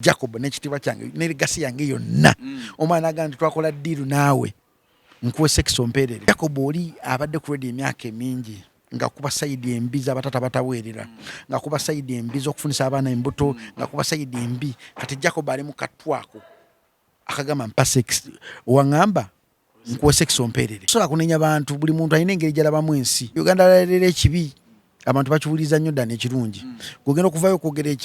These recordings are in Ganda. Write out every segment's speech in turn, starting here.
Jacob n'ekitiibwa kyange ne legacy yange yonna omwana agamba nti twakola ddiiru naawe nkuwe sekiso mpeerere. Jacob oli abadde ku radio emyaka emingi nga kuba sayidi embi z'abatata bataweerera, nga kuba sayidi embi z'okufunisa abaana embuto, nga kuba sayidi embi. Kati Jacob ali mu katwako akagamba mpa sekiso, waŋŋamba nkuwe sekiso mpeerere. Sobola kunenya bantu, buli muntu alina engeri gy'alabamu ensi. Uganda leero ekibi abantu bakiwuliriza nnyo ddala ekirungi. Kugenda okuvayo okwogera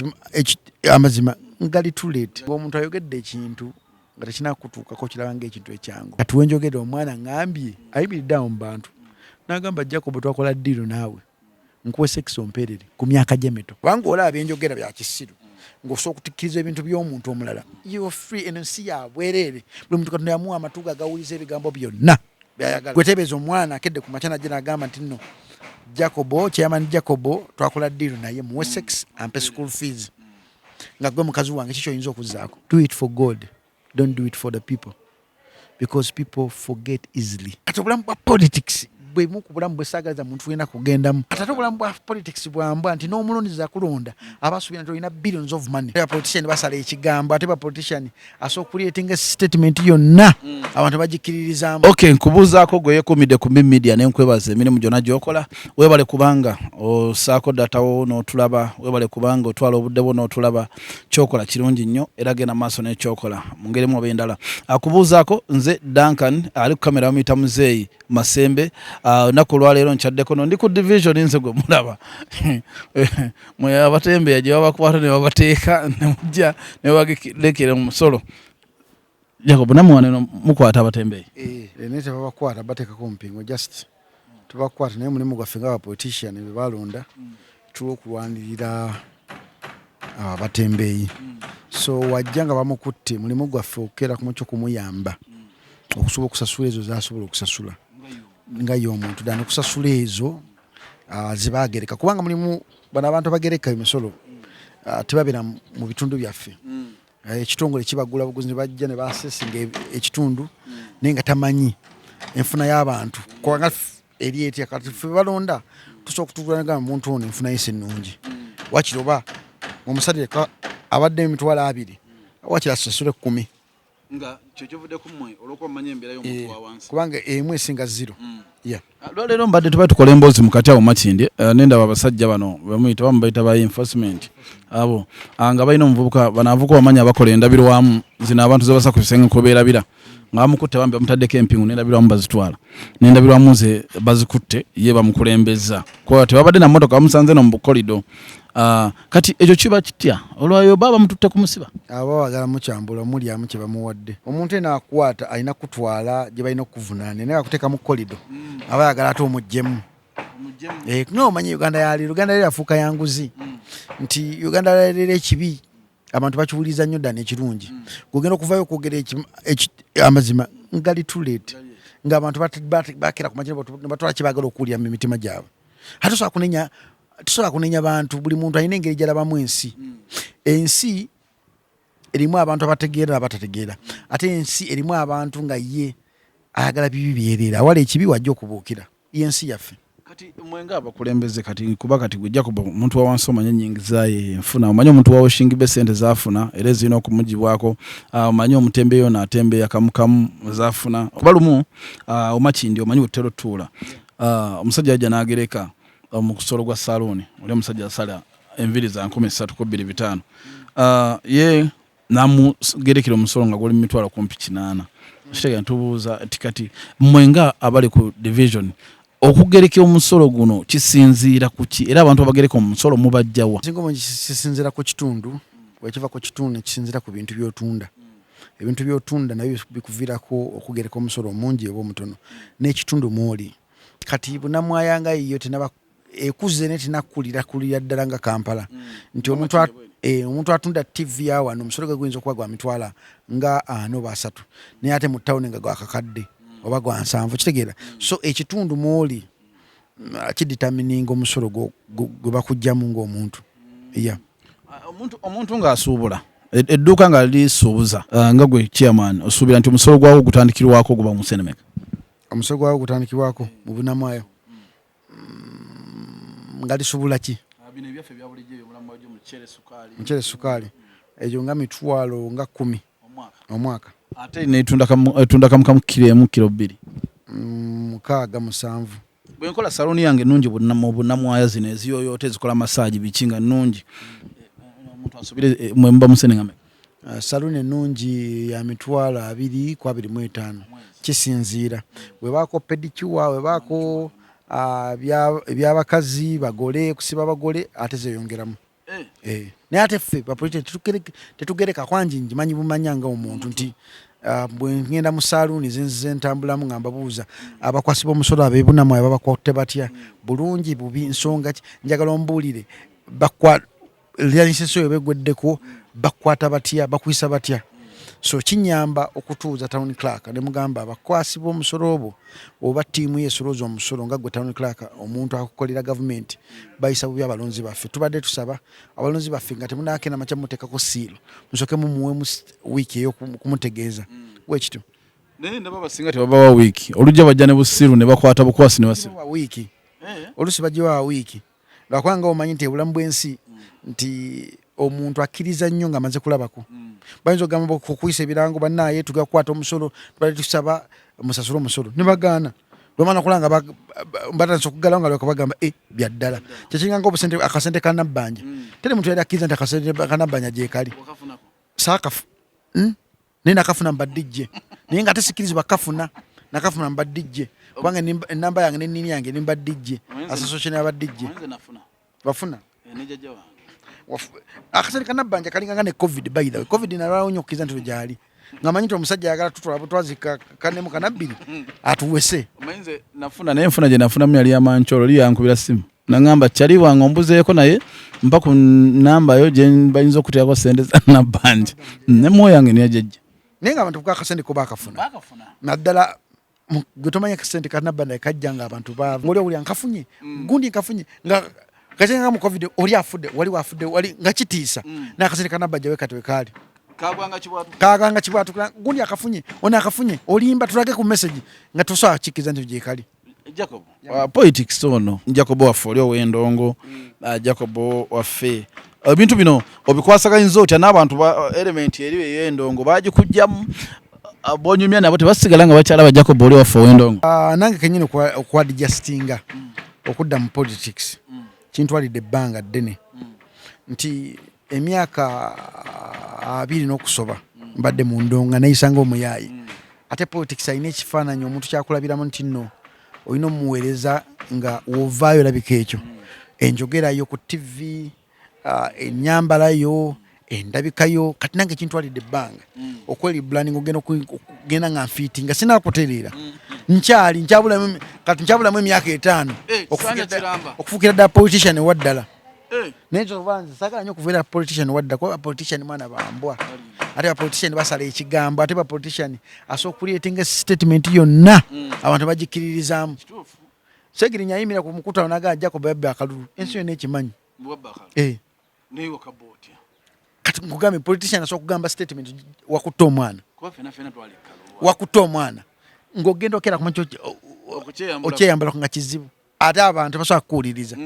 amazima ngali too late. Omuntu ayogedde ekintu nga tekinakutuukako kiraba ng'ekintu ekyangu. Kati we njogedde omwana ngambye ayimiridde awo mu bantu n'agamba Jacob twakola ddiiru naawe nkuwe sekiso mpeerere ku myaka gy'emito. Kubanga olaba byenjogera bya kisiru ng'osobola okutikkiriza ebintu by'omuntu omulala. You are free ensi ya bwereere. Buli muntu Katonda yamuwa amatu gawuliza ebigambo byonna by'ayagala. Gwe tebeeza omwana akedde ku makya najja n'agamba nti nno Jacob, chairman Jacob twakola ddiiru naye muwe sex ampe school fees. Nga gwe mukazi wange kiki oyinza okuzzaako. Do it for God. Don't do it for the people. Because people forget easily. Kati obulamu bwa politics bwe mu ku bulamu bwe saagaliza muntu wena kugendamu. Kati obulamu bwa politics bwambwa nti n'omulondiza kulonda abasuubira nti olina billions of money. Aba politician basala ekigambo ate ba politician asobola okuleetinga statement yonna abantu bagikiririzaamu. Okay, nkubuuzaako gwe yeekumidde ku media n'enkwebaza emirimu gyonna gy'okola. Weebale kubanga osaako datawo n'otulaba, weebale kubanga otwala obudde bwo n'otulaba. Kyokola kirungi nnyo era genda maaso n'ekyokola mu ngeri mu endala. Akubuuzaako nze Duncan ali ku kamera bamuyita Muzeeyi Masembe. Naku lwaleero nkyaddeko no ndi ku division nze gwe mulaba. Mwe abatembeya gye babakwata ne babateeka ne mujja ne bagilekera mu musolo. Jacob namwe wano mukwata abatembeya. Ne tebabakwata bateekako mpingo just tubakwata naye mulimu gwaffe nga politician be balonda tulwokulwanirira abatembeyi. So wajja nga bamukutte mulimu gwaffe okera ku mucyo kumuyamba okusobola okusasula ezo z'asobola okusasula nga y'omuntu ddala okusasula ezo zibaagereka kubanga mulimu bano abantu abagereka emisolo tebabeera mu bitundu byaffe. Ekitongole kibagula buguzi ne bajja ne basesinga ekitundu naye nga tamanyi enfuna y'abantu kubanga eri etya kati ffe balonda tusobola okutugula muntu ono enfuna ye si nnungi wakiri oba omusajja abadde emitwalo 2 wakiri asasule 10 nga kyekivudde ku mmwe olwokuba mmanyi embeera y'omuntu wa wansi kubanga emu esinga 0. Lwaleero mbadde tuba tukola emboozi mu kati awo Makindye nendaba abasajja bano bamuyita bamubayita ba enforcement abo nga balina omuvubuka banaavuka bamanya abakola endabirwamu zino abantu ze basa ku bisenge kubeerabira nga bamukutte bambi bamutaddeko empingu n'endabirwamu bazitwala n'endabirwamu ze bazikutte ye bamukulembeza kuba tebabadde na mmotoka bamusanze no mu kolido. Kati ekyo kiba kitya olwayo baba mututte ku musiba abo bagala mukyambula muli amu kye bamuwadde omuntu ena akwata alina kutwala gye balina okuvunaana naye akuteeka mu kolido aba yagala ate omuggyemu. No omanyi Uganda yali afuuka yanguzi nti Uganda leero ekibi abantu bakiwuliriza nnyo ddala ekirungi. Kugenda okuvayo okwogera amazima ngali too late ng'abantu bakera ku makya ne batwala kye baagala okuwulira mu mitima gyabwe. Tusobola kunenya bantu, buli muntu alina engeri gy'alabamu ensi. Ensi erimu abantu abategeera abatategeera ate ensi erimu abantu nga ye ayagala bibi byerera awala ekibi wajja okubuukira yensi yaffe. Kati mwenga abakulembeze kati kuba kati gujja kuba omuntu wa wansi omanye ennyingiza ye enfuna omanye omuntu wa washingi be sente zaafuna era ezirina okumugibwako omanye omutembeeyo n'atembeeya kamukamu zaafuna kuba lumu Omakindye omanyi wetero tuula omusajja ajja n'agereka mu kusolo gwa saloni oli omusajja asala enviri za 13,250 ye namugerekera omusolo nga guli mitwalo kumpi 8. Kitega ntubuuza tikati mwenga abali ku division okugereka omusolo guno kisinziira ku ki era abantu abagereka omusolo mubajjawa singomo kisinziira ku kitundu wekiva ku kitundu kisinziira ku bintu by'otunda ebintu by'otunda nabyo bikuviirako okugereka omusolo omungi oba omutono n'ekitundu mwoli kati bunamwayanga yiyo tenaba ekuze netinakulira ddala nga Kampala nti omuntu atunda TV ya wano omusolo gwe guyinza okuba gwa mitwala nga 4 oba 3 naye ate mu ttawuni nga gwa kakadde oba gwa 7 kitegeera. So ekitundu mwoli kiditamininga omusolo gwe bakugjamu ng'omuntu. Omuntu ng'asuubula edduuka nga lisuubuza nga gwe chairman osuubira nti omusolo gwawo gutandikirwako guba musenemeka. Omusolo gwawo gutandikirwako mu bunamwayo ngali subula ki bino ebyaffe bya bulijjo by'omulamu wajjo muchere sukali ejo nga mitwalo nga 10 omwaka ate ne tunda kamu kilo 2 mukaaga 7 bwe nkola saloni yange nungi bunamwaya zino eziyoyote ezikola massage bikinga nungi omuntu asubire mwemba musenengame saluni ennungi ya mitwalo 2.25 kisinziira webaako pedicure webaako ebyabakazi bagole kusiba bagole ate zeyongeramu naye ate ffe tetugereka kwanji njimanyi bumanyanga omuntu nti bwe ngenda mu saluni zenzize ntambulamu nga mbabuuza abakwasiba omusolo abeebunamu ababakwate batya bulungi bubi nsonga njagala ombuulire liansiso ebegweddeko bakwata batya bakwisa batya so kinyamba okutuuza town clerk ne mugamba abakwasi b'omusolo obwo oba ttiimu yesolooza omusolo nga gwe town clerk omuntu akukolera gavumenti bayisa bubi abalonzi baffe tubadde tusaba abalonzi baffe nga temunaakenda makya muteekako siilo musooke mumuwemu wiiki ey'okumutegeeza wekityo naye ndaba abasinga tebabawa wiiki olujja bajja ne busiru ne bakwata bukwasi ne basiru wiiki olusi bagiwa wiiki lwakubanga omanyi nti obulamu bw'ensi nti omuntu akkiriza nnyo nga amaze kulabako bayinza okugamba okuyisa ebirango bannaaye tugenda kukwata omusolo tubadde tusaba musasule omusolo ne bagaana lwomana okulanga batandise okuggalawo nga lweka bagamba byaddala kyekinganga akasente kanabbanja tere muntu yali akkiriza nti akasente kanabbanja gyekali saakafu naye nakafuna mbadijje naye nga tesikirizibwa kafuna nakafuna mbadijje kubanga enamba yange n'ennini yange nimbadijje asasociation y'abadijje bafuna akasente kanabbanja kalinganga ne covid by the way covid nalwawo nnyo okkiza nti gyali ngamanyi nti omusajja ayagala tutwala butwazika kanemu kanabbiri atuwese omanyize nafuna naye enfuna gye nafunamu yali yamancholo li yankubira simu nangamba kyali wange ombuzeeko naye mpa ku namba yo gye bayinza okuteekako sente za nabbanja ne mwoyo yange niyajejja naye nga abantu bwakasente ko bakafuna naddala gwe tomanya akasente kanabbanja kajja nga abantu baava oli owulira nkafunye gundi nkafunye nga kachenga mu covid oli afudde wali nga kitiisa n'akasente kanabbanja wekati wekaali kagwanga kibwatu gundi akafunye ona akafunye olimba tulage ku message nga tusobola kikiza nti gyekali Jacob politics ono Jacob waffe oli ow'endongo Jacob waffe ebintu bino obikwasaganyizza otya n'abantu element eri ey'endongo bagikujjamu bonyumya nabo tebasigala nga bakyalaba Jacob oli waffe ow'endongo nange kenyini okwadijustinga okudda mu politics kintwalidde ebbanga ddene nti emyaka 2 n'okusoba mbadde mu ndonga nayisanga omuyaayi ate politics alina ekifaananyi omuntu kyakulabiramu nti nno olina omuweereza nga wovaayo olabika ekyo enjogerayo ku tv ennyambalayo endabikayo kati nange kintwalidde ebbanga okweri blaning ogenda nga nfiiti nga sinaakutereera nkyabulamu emyaka 5 okufuukira ddala politician waddala naye kyovanze saagala nnyo okubeera politician waddala kuba politician mwana bambwa ate bapolitician basala ekigambo ate bapolitician asobola okuleetinga statement yonna abantu bagikiririzaamu segirinya ayimira ku mukutano nagaa Jacob yabbe akalulu ensi yonna ekimanyi kati nkugambe politician asobola okugamba statement wakutta omwana ng'ogenda okera kumanyi okyeyambalako nga kizibu ate abantu basobola kukuwuliriza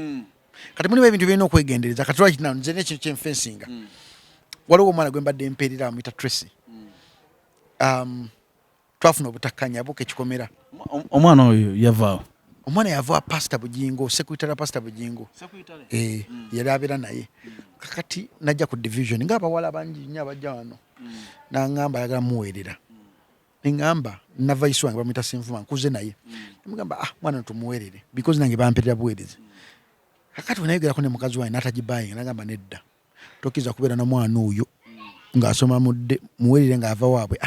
kati mulimu ebintu birina okwegendereza kati lwakino nze nekyo kyenfensinga waliwo omwana gwe mbadde mpeerera amuyita Tracy twafuna obutakkanya abuuka ekikomera omwana oyo yavaawo omwana yava pastor Bujingo secretary pastor Bujingo yali abeera naye kakati najja ku division ng'abawala bangi nnyo abajja wano n'angamba ayagala muweerera ngamba na vice wange bamuyita Sinfuma nkuze naye mugamba mwana tumuweerere because nange bampeerera buweerezi kakati wenayogerako ne mukazi wange n'atagibayinga n'agamba nedda tokkiza kubeera na mwana oyo ng'asoma muweerere ng'ava waabwe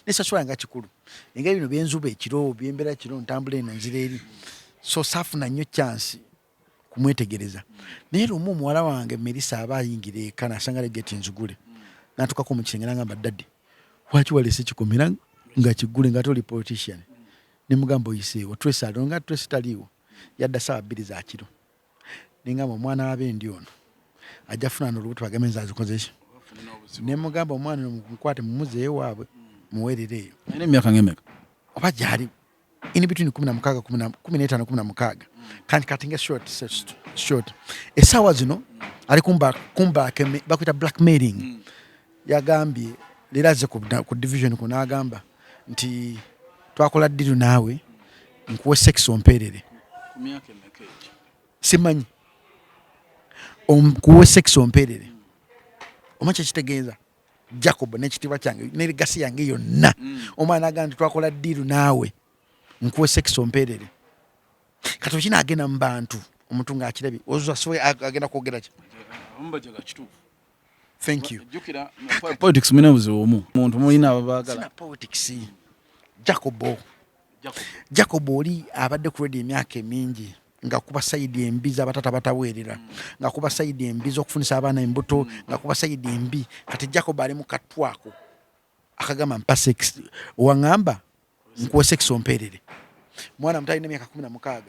nesasula nga kikulu engeri bino byenzuba ekiro byembeera kiro ntambula eno nzira eri so saafuna nnyo chance kumwetegereza naye lumu omuwala wange Melissa aba ayingira eka nasanga legeti nzigule n'atuukako mu kisenge n'agamba daddi waki walese kikomera nga kigule nga toli politician ne mugamba oyiseewo Tracy aliwo nga Tracy taliiwo yadda ssaawa 2 za kiro nengamba omwana w'abendi ono ajja funana olubuto bagambe nze azikoze ki ne mugamba omwana ono mukwate mumuzeeyo waabwe muweerereeyo ayina emyaka ng'emeka oba gyali in between 16 15 kati nga short essaawa zino ali kumba bakuyita blackmailing yagambye leero azze ku division ku n'agamba nti twakola ddiru naawe nkuwe sex ompeerere. Simanyi nkuwe sex ompeerere. Omanyi kyekitegeeza Jacob n'ekitiibwa kyange ne legasi yange yonna omwana agamba nti twakola ddiru naawe nkuwe sex ompeerere. Kati okina agenda mu bantu omuntu ng'akirabye ozasiwe agenda kwogera ki? Thank you. Politics muna buzibu omu. Omuntu mulina ababaagala. Sina politics. Jacob oli abadde ku radio emyaka emingi nga kuba sayidi embi z'abatata bataweerera, nga kuba sayidi embi z'okufunisa abaana embuto, nga kuba sayidi embi. Kati Jacob ali mu katwako akagamba mpa sex. Waŋŋamba nkuwe sex ompeerere. Mwana muto alina emyaka 16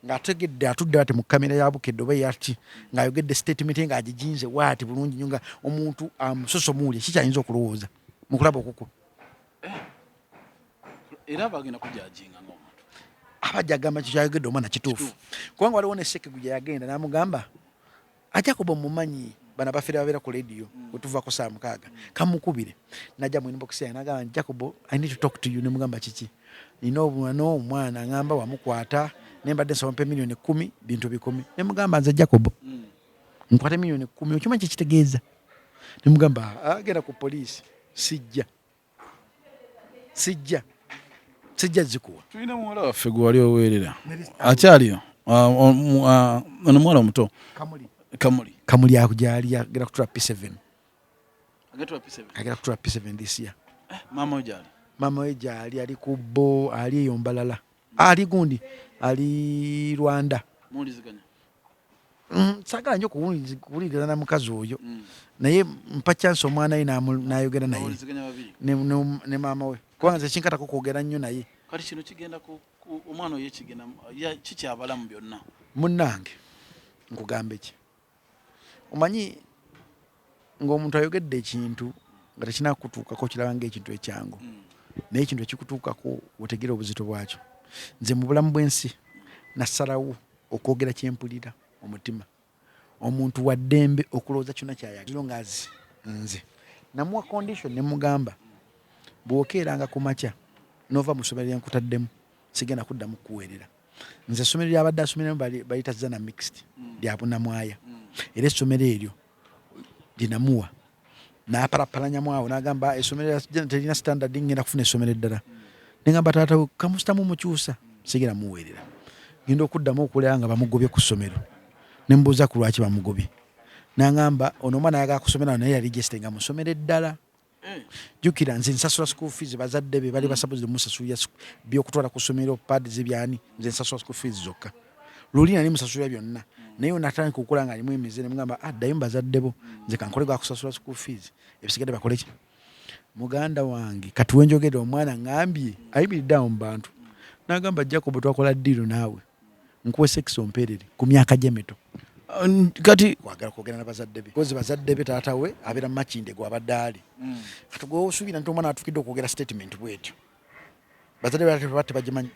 ng'ategedde atudde ate mu kamera ya Bukedde oba yati ng'ayogedde statement ng'agiginze waati bulungi nnyo nga omuntu amusosomuulye kikyayinza okulowooza mu kulaba okukwo. Era bagenda kujajinga ng'omuntu. Abajja agamba kikyayogedde omwana kituufu. Kubanga waliwo ne Ssekegu gye yagenda n'amugamba Jacob mumanyi bana bafere babeera ku radio wetuvaako 6 kamukubire. Najja mu inbox yange n'agamba Jacob, I need to talk to you. Ne mugamba kiki? Nina omwana ngamba wamukwata nembadde nsaba mpe milioni 10 bintu 10. Ne mugamba nze Jacob nkwate milioni 10 okimanyi kyekitegeeza? Ne mugamba agenda ku poliisi. Sijja zikuwa. Tulina muwala waffe gwe wali oweerera akyaliyo ono muwala omuto Kamuli akugyali agenda kutula P7. Agenda kutula P7 this year. Mama we gyali ali ku bbo ali eyo Mbalala. Ali gundi ali Rwanda. Sagala nnyo kuwuliriza na mukazi oyo naye mpa chance omwana we n'ayogera naye ne mama we kubanga nze kinkatako kwogera nnyo naye. Kati kino kigenda ku omwana oyo kigenda kikyabalamu byonna. Munnange nkugambe ki omanyi ng'omuntu ayogedde ekintu nga tekinakutuukako kiraba ng'ekintu ekyangu naye ekintu ekikutuukako otegera obuzito bwakyo. Nze mu bulamu bw'ensi nassalawo okwogera kyempulira omutima. Omuntu wa ddembe okulowooza kyonna kyayagala ngazi nze namuwa condition ne mugamba bw'okeeranga ku makya n'ova mu ssomero lye nkutaddemu sigenda kuddamu kuweerera. Nze essomero ly'abadde asomeremu bayita Zana Mixed lya Bunnamwaya era essomero eryo linamuwa n'apalapalanyamu awo n'agamba essomero terina standard ngenda kufuna essomero eddala. Ne ngamba taata we kamusitamu mukyusa sigenda muweerera. Ngenda okuddamu okulera nga bamugobye ku ssomero. Ne mbuuza ku lwaki bamugobye. N'angamba ono omwana ayagala kusomera naye yaregistinga mu ssomero eddala. Jukira nze nsasula school fees bazadde be bali basabuze musasulya by'okutwala ku ssomero pads byani nze nsasula school fees zokka. Luli nali musasulya byonna naye onatandika okukola nga alimu emize ne mugamba addayo bazadde bo nze kankole gwa kusasula school fees ebisigadde bakole ki. Muganda wange kati wenjogedde omwana ngambye ayimiridde awo mu bantu n'agamba Jacob twakola ddiiro naawe nkuwe sex ompeerere ku myaka gye mito. Kati kwagala kwogera n'abazadde be kozi bazadde be taata we abeera Makinde gwe abadde ali. Kati gwe osuubira nti omwana atukidde okwogera statement bwetyo bazadde be batte bagimanyi.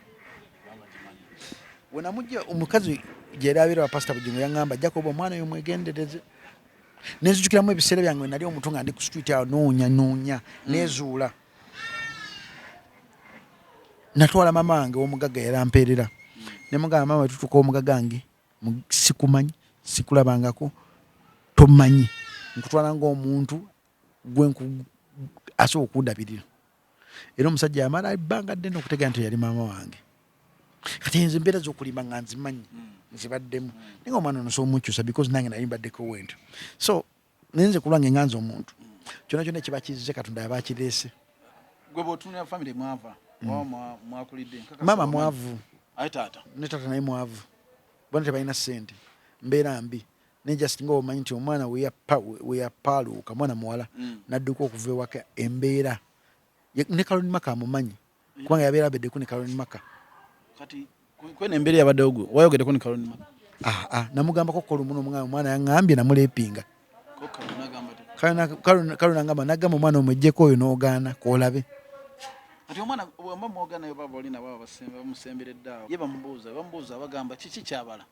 We namujja omukazi gye yali abeera wa Pastor Bugingo yaŋŋamba Jacob omwana oyo mwegendereze. Nenzijukiramu ebiseera byange nali omuntu nga ndi ku street awo noonya neezuula. Natwala mama wange w'omugagga yali ampeerera ne mugamba mama tutuuka omugaga wange sikumanyi sikulabangako tomanyi nkutwala ng'omuntu gwe asobola okundabirira. Era omusajja yamala ebbanga ddene okutegeera nti yali maama wange. Kati nze embeera z'okulimba nga nzimanyi nzibaddemu naye omwana ono somukyusa because nange nali mbaddeko wento. So nenze kulwange nganza omuntu kyonna kyonna ekiba kizze Katonda yaba akireese. Gwe bw'otunula family mwava mwakulidde mama mwavu aye taata ne taata naye mwavu bona tebalina ssente mbeera mbi naye just nga omanyi nti omwana weyapaaluuka mwana muwala n'adduka okuva ewaka embeera ne Caroline Maka amumanyi kubanga yabeera abeddeku ne Caroline Maka. Kati kwene embeera yabaddewo gwe wayogeddeko ne Caroline Maka? Namugambako kolumu omwana yaŋŋambye namuleepinga. Caroline agamba nagamba omwana omweggyeko oyo n'ogaana koolabe. Kati omwana bw'amba mwogana yo baba oli nabo bamusemberedde awo ye bamubuuza bagamba kiki kyabala.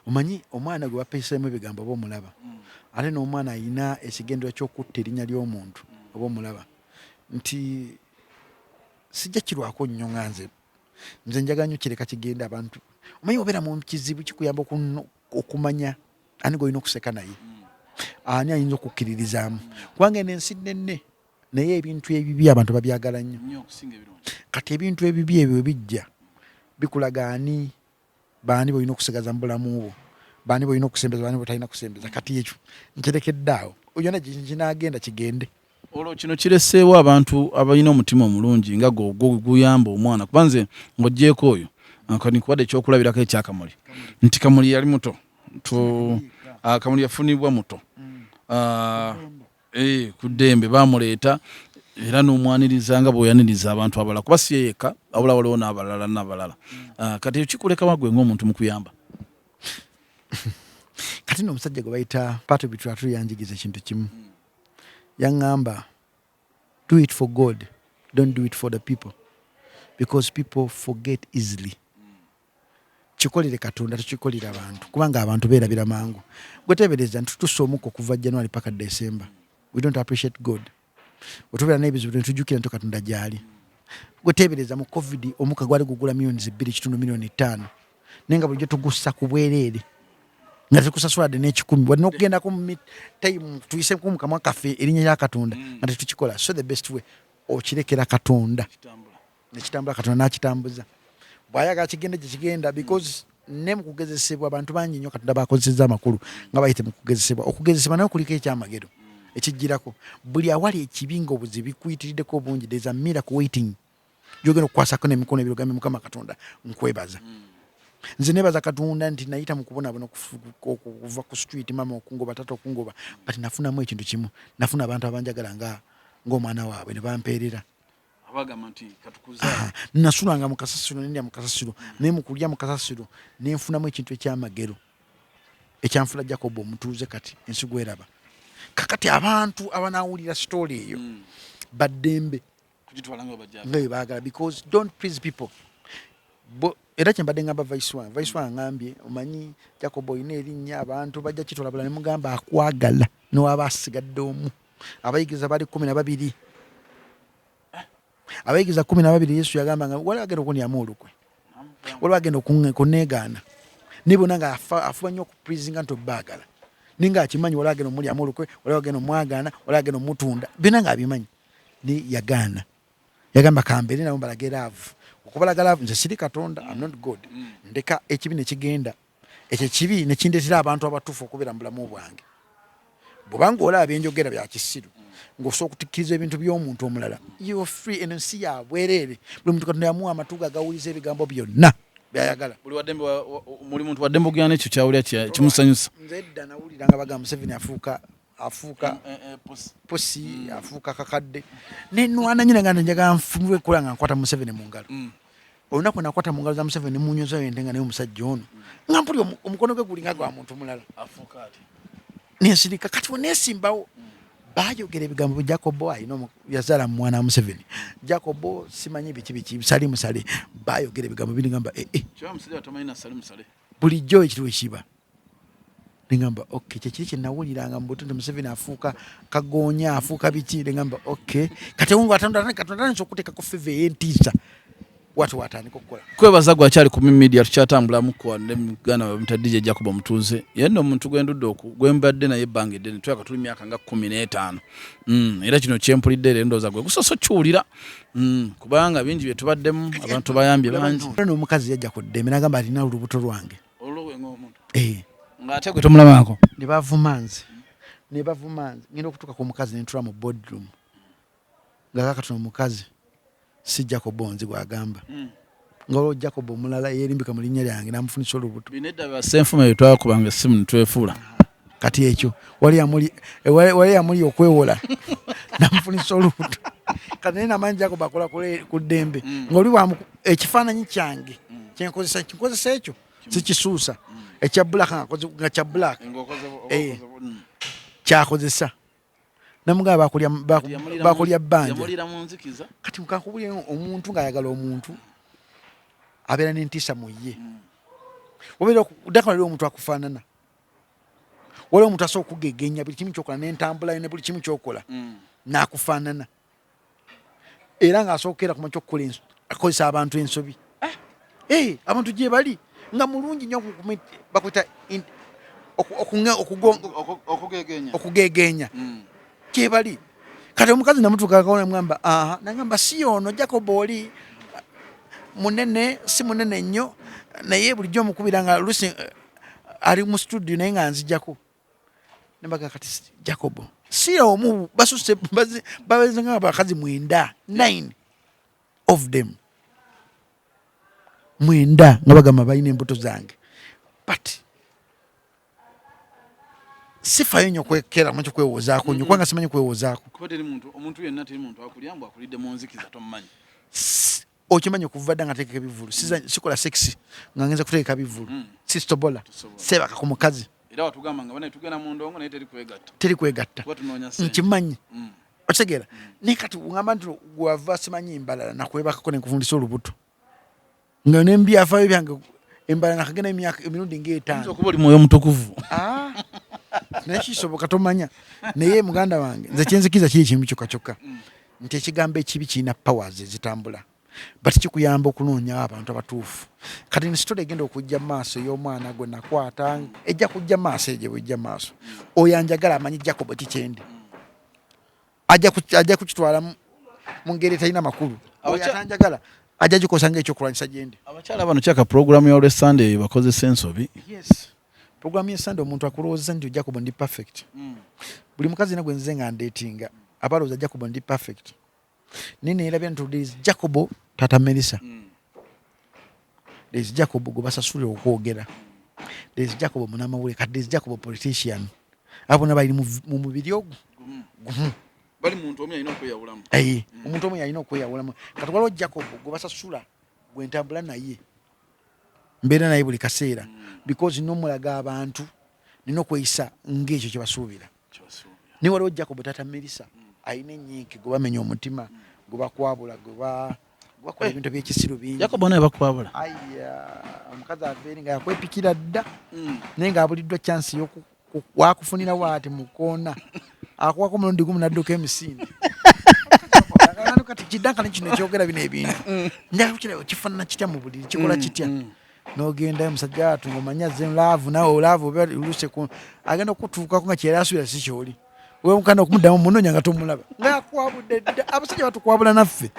omanyi omwana gwe bapeesemu ebigambo oba omulaba ate n'omwana alina ekigendera ky'okutta erinnya ly'omuntu oba omulaba nti sijja kirwako nnyo nga nze njagala nnyo kireka kigenda abantu omanyi obeera mu kizibu kikuyamba okumanya ani gweolina okuseka naye ani ayinza okukkiririzaamu kubanga eno ensi nnenne naye ebintu ebibi abantu babyagala nnyo kati ebintu ebibi ebyo bijja bikulaga ani baani boolina okusigaza mu bulamu bwo baani boolina okusembeza baani botalina kusembeza kati ekyo nkirekedde awo yona kinaagenda kigende olwo kino kireseewo abantu abalina omutima omulungi nga guyamba omwana kubanze ng'oggyeko oyo nikubadde ekyokulabirako ekyakamuli nti kamuli yali muto kamuli yafunibwa muto ku ddembe bamuleeta era n'omwaniriza nga bw'oyaniriza abantu abalala kuba si yeka wabula waliwo n'abalala kati kikuleka gwe ng'omuntu mu kuyamba kati n'omusajja gwe bayita Pato Bitwatu yanjigiza ekintu kimu yaŋŋamba do it for God don't do it for the people because people forget easily kikolere Katonda tukikolera abantu kubanga abantu beerabira mangu gweteebereza ntutusa omuko kuva January paka December we don't appreciate God otubeera n'ebizibu netujjukira nti Katonda gyali gweteebereza mu COVID omuka gwali gugula $2.5 million nenga bulijjo tugussa ku bwereere nga tukusasuladde n'ekikumi wadde n'okugendako mu time tuyise ku mukamwa kaffe erinnya lya Katonda nga tetukikola so the best way okirekera Katonda nekitambula Katonda n'akitambuza bw'ayagala kigende gye kigenda because ne mu kugezesebwa abantu bangi nnyo Katonda bakozesezza amakulu nga bayite mu kugezesebwa okugezesebwa nayo kuliko ekyamagero ekijjirako buli awali ekibi ng'obuzibu bikuyitiriddeko obungi there's a miracle waiting gy'ogenda okukwasako n'emikono ebiro gambe Mukama Katonda nkwebaza nze nebaza Katonda nti nayita mu kubonaabona okuva ku street mama okungoba tata okungoba but nafunamu ekintu kimu nafuna abantu abanjagala ng'omwana waabwe ne bampeerera abagamba nti katukuza nasulanga mu kasasiro nendya mu kasasiro naye mu kulya mu kasasiro nenfunamu ekintu ekyamagero ekyanfula Jacob Omutuze kati ensi gweraba kakati abantu abanawulira story eyo baddembe kugitwala nga baagala because don't please people era kyembadde ngamba vice one ngambye omanyi Jacob oyina erinnya abantu bajja kitolabula ne mugamba akwagala nowaba asigadde omu abayigiza bali 12 abayigiza 12 Yesu yagamba nga wali agenda okunyamu olukwe wali agenda okuneegaana nibona nga afuba nnyo okuprizinga nti obaagala ninga akimanyi wali agenda omulyamu olukwe wali agenda omwagaana wali agenda omutunda byonna nga abimanyi ne yagaana yagamba kambeere nabo balage laavu okubalaga laavu nze siri Katonda I'm not God ndeka ekibi ne kigenda ekyo kibi ne kindeetera abantu abatuufu okubeera mu bulamu bwange bw'obanga olaba enjogera bya kisiru ng'osobola okutikkiriza ebintu by'omuntu omulala you're free eno nsi ya bwereere buli muntu Katonda yamuwa amatu agawuliza ebigambo byonna byayagala muli muntu waddembe ogenda n'ekyo kyawulira kimusanyusa nze edda nawulira nga bagamba Museveni afuuka posi afuuka kakadde nenwana nyina nga njagala nfunwe kola nga nkwata Museveni mu ngalo olunaku nakwata mu ngalo za Museveni munyoza yente nga naye omusajja ono nga mpuli omukono gwe gulinga gwa muntu mulala afuuka ati nensirika kati oneesimbawo baayogera ebigambo Jacob ayina yazaala mu mwana wa Museveni Jacob simanyi biki sali musale baayogera ebigambo binigamba bulijjo ekiriwo ekiba ningamba okay kyekiri kyenawuliranga mu butonde Museveni afuuka kagonya afuuka biki ningamba okay kati wungu Katonda nso okuteekako feve ey'entiisa watu watandika okukola kwebaza gwakyali ku media tukyatambulamu kwa ne muganda wa DJ Jacob Omutuze yenno omuntu gwendudde gwembadde naye ebbanga eddene twaka tuli myaka nga 15 era kino kyempulidde leero ndowooza gwe gusoso kyuwulira kubanga bingi bye tubaddemu abantu bayambye bangi n'omukazi yajja ku ddembe n'agamba alina olubuto lwange olwowe ng'omuntu ng'ate gwe tomulabako ne bavumanze ngenda okutuuka ku mukazi ne ntula mu boardroom nga kakatuna omukazi si Jacob Bonzi gwagamba ngolo Jacob omulala yerimbika mu linnya lyange namufunisa olubuto binedda basenfuma yetwakubanga essimu nitwefuula kati ekyo wali amuli okwewola namufunisa olubuto kati naye namanyi Jacob akola ku ddembe ng'oli ekifaananyi kyange kinkozesa ekyo sikisuusa ekya black nga kya black kyakozesa namugaba bakulya bbanja kati mukakubulya omuntu ng'ayagala omuntu abeera n'entiisa mu ye Obera Dankani ali omuntu akufaanana. Waliwo omuntu asobola okugegenya buli kimu kyokola n'entambula ne buli kimu kyokola n'akufaanana. Era ng'asookera ku makya okukola akozesa abantu ensobi. Abantu gye bali nga mulungi nnyo bakwita okugegenya gye bali. Kati omukazi namutuuka namugamba nagamba si ono Jacob oli munene si munene nnyo naye bulijjo omukubira nga lusi ali mu studio naye nga nzijjako. Nembaga kati Jacob si omu basuse baweze nga abakazi 9 of them 9 nga bagamba balina embuto zange but sifayo nnyo kwekera mu kwewozaako nnyo kubanga simanyi kwewozaako. Omuntu yenna teri muntu akulyambu akulidde mu nzikiza tomumanyi. Okimanyi okuva dda nga teekeka bivulu sikola sexy nga ngenza kuteeka bivulu sistobola sebaka ku mukazi. Era watugamba nga bane tugenda mu ndongo naye teri kwegatta nkimanyi okitegeera naye kati ngamba nti gwava simanyi mbalala nakwebakako nenkuvundisa olubuto nga nembyafayo byange embala nakagenda emirundi nga5 okuba oli mwoyo mutukuvu naye kisoboka tomanya naye muganda wange nze kyenzikiza kiri ekimu kyokka nti ekigambo ekibi kirina powers ezitambula but kikuyamba okunoonya abantu abatuufu. Kati ni story egenda okujja maaso y'omwana gwe nakwata ejja kujja maaso egye bwejja maaso oyo anjagala amanyi Jacob kikyendi ajja kukitwala mu ngeri etalina makulu. Oyo atanjagala ajja gikosanga ekyokulwanyisa gyendi. Abakyala bano kyaka programu ya Sunday bakozesa ensobi. Yes, programu ya Sunday omuntu akulowooza nti Jacob ndi perfect. Buli mukazi na gwe nze nga ndeetinga abalowooza Jacob ndi perfect. Nini erabya nti Jacob Tata Melissa. There's Jacob gwe basasula okwogera. There's Jacob munamawulire kati there's Jacob politician. Abo nabali mu mubiri ogwo. Bali muntu omu yalina okweyawulamu. Omuntu omu yalina okweyawulamu. Kati waliwo Jacob gwe basasula gwe ntambula naye. Mbeera naye buli kaseera. Because nomulaga abantu nina okweyisa ng'ekyo kye basuubira. Ni waliwo Jacob Tata Melissa. Ayina ennyinki gwe bamenya omutima gwe bakwabula gwe bakola ebintu by'ekisiru bingi. Jacob naye bakwabula. Omukazi aveeri nga yakwepikira dda naye ng'abuliddwa chance wakufunira waati mu koona akuwako omulundi gumu n'adduka emisinde. Kati kidankani kino ekyogera bino ebintu njagala kukiraba kifaanana kitya mu buliri kikola kitya n'ogendayo omusajja watunga omanyi azze laavu nawe olaavu oba oluse agenda okutuukako nga kyera asuubira si kyoli we mukanda okumuddamu munoonya nga tomulaba ng'akwabudde dda abasajja batukwabula naffe.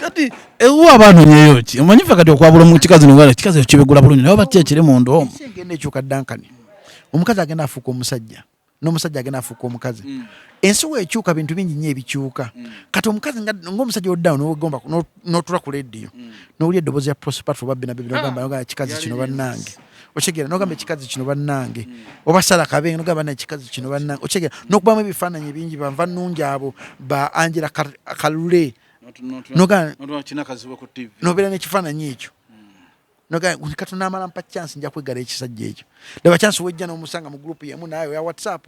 Kati ewa abanonyeyo ki omanyi ffe kati okwabula mu kikazi nogala kikazi kibegula bulungi naye batya ekiri mu ndoomu engenda ekyuka dankani omukazi agenda afuuka omusajja n'omusajja agenda afuuka omukazi ensiwa ekyuka bintu bingi nnyo ebikyuka kati omukazi ng'omusajja oddawo n'ogomba n'otula ku leediyo n'owulya eddoboozi ya Prosper oba Binabibi n'ogamba kikazi kino bannange okitegeera n'ogamba ekikazi kino bannange oba Sara Kabenga n'ogamba ekikazi kino bannange okitegeera n'okubamu ebifaananyi bingi banva nnungi abo ba Angela Kalule n'obeera n'ekifaananyi ekyo Katonda amala mpa chance nja kwegala ekisajja ekyo. Laba chance wejja n'omusanga mu group yemu nayo ya WhatsApp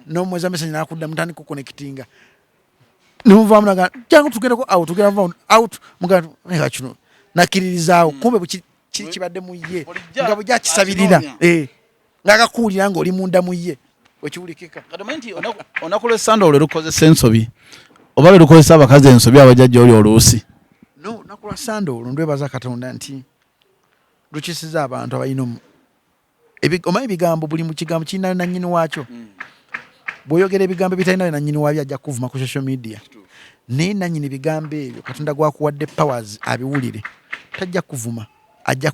n'omweza message n'akudda mutandika connectinga. N'omuva munaga jangu tugerako out mugatu neka kino nakiririzaawo kumbe kiri kibadde mu ye nga bujja kisabirira ng'akakuulira ng'oli munda mu ye okiwulikika. Kadamenti onakula Sunday olwo lukozesa ensobi oba lwe lukozesa abakazi ensobi abajjajja oli oluusi. No nakula Sunday olwo ndwebaza Katonda nti lukisiza abantu abalina omanyi ebigambo buli mu kigambo kirina nannyini waakyo. Bw'oyogera ebigambo ebitalina nannyini waabyo ajja kuvuma ku social media naye nannyini ebigambo ebyo Katonda gwakuwadde powers abiwulire tajja kuvuma ajja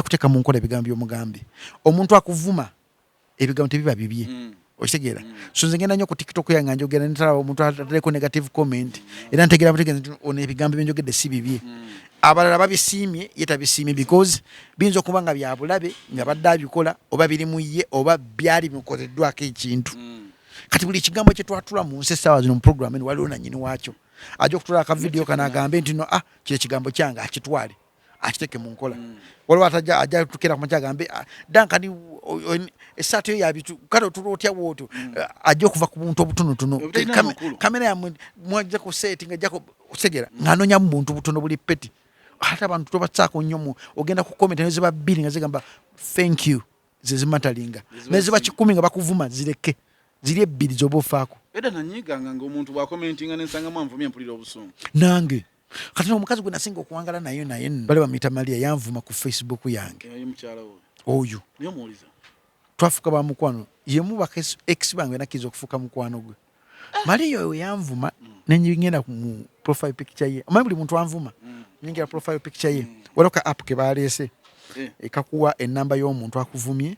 kuteeka mu nkola ebigambo by'omugambe. Omuntu akuvuma ebigambo tebiba bibye okitegeera. So nze ngenda nnyo ku TikTok yange njogera netala omuntu ataleko negative comment era ntegeera butegeeza nti ono ebigambo byenjogedde si bibye. Abalala babisiimye ye tabisiimye because biyinza okuba nga bya bulabe nga badde abikola oba biri mu ye oba byali bikozeddwako ekintu. Kati buli kigambo kye twatula mu nsi essaawa zino mu program eno waliwo nannyini waakyo ajja okutula akavidiyo kano agambe nti no kino ekigambo kyange akitwale akiteeke mu nkola. Waliwo ajja tukera ku makya agambe dankani esaati yo yabitu kale otula otya bwotyo ajja okuva ku buntu obutonotono kamera yamwe mwajja ku setting ajja kutegera ng'anoonya mu buntu butono buli peti ate abantu tobatsaako nnyo ogenda ku comment ne ziba 2 nga zigamba thank you zezimatalinga ne ziba 10 nga bakuvuma zireke ziri 2 zoba ofaako era nanyiganga ng'omuntu bw'akomentinga n'ensanga mwanvumye mpulira obusungu nange kati omukazi gwe nasinga okuwangala naye bali bamuyita Maria yanvuma ku Facebook yange mukyala we oyo niyo muwuliza twafuuka ba mukwano yemu ex bange nakiza okufuuka mukwano gwe Maria oyo yanvuma nenyingenda mu profile picture ye amaye buli muntu anvuma nyingira profile picture ye waloka app ke baleese ekakuwa enamba y'omuntu akuvumye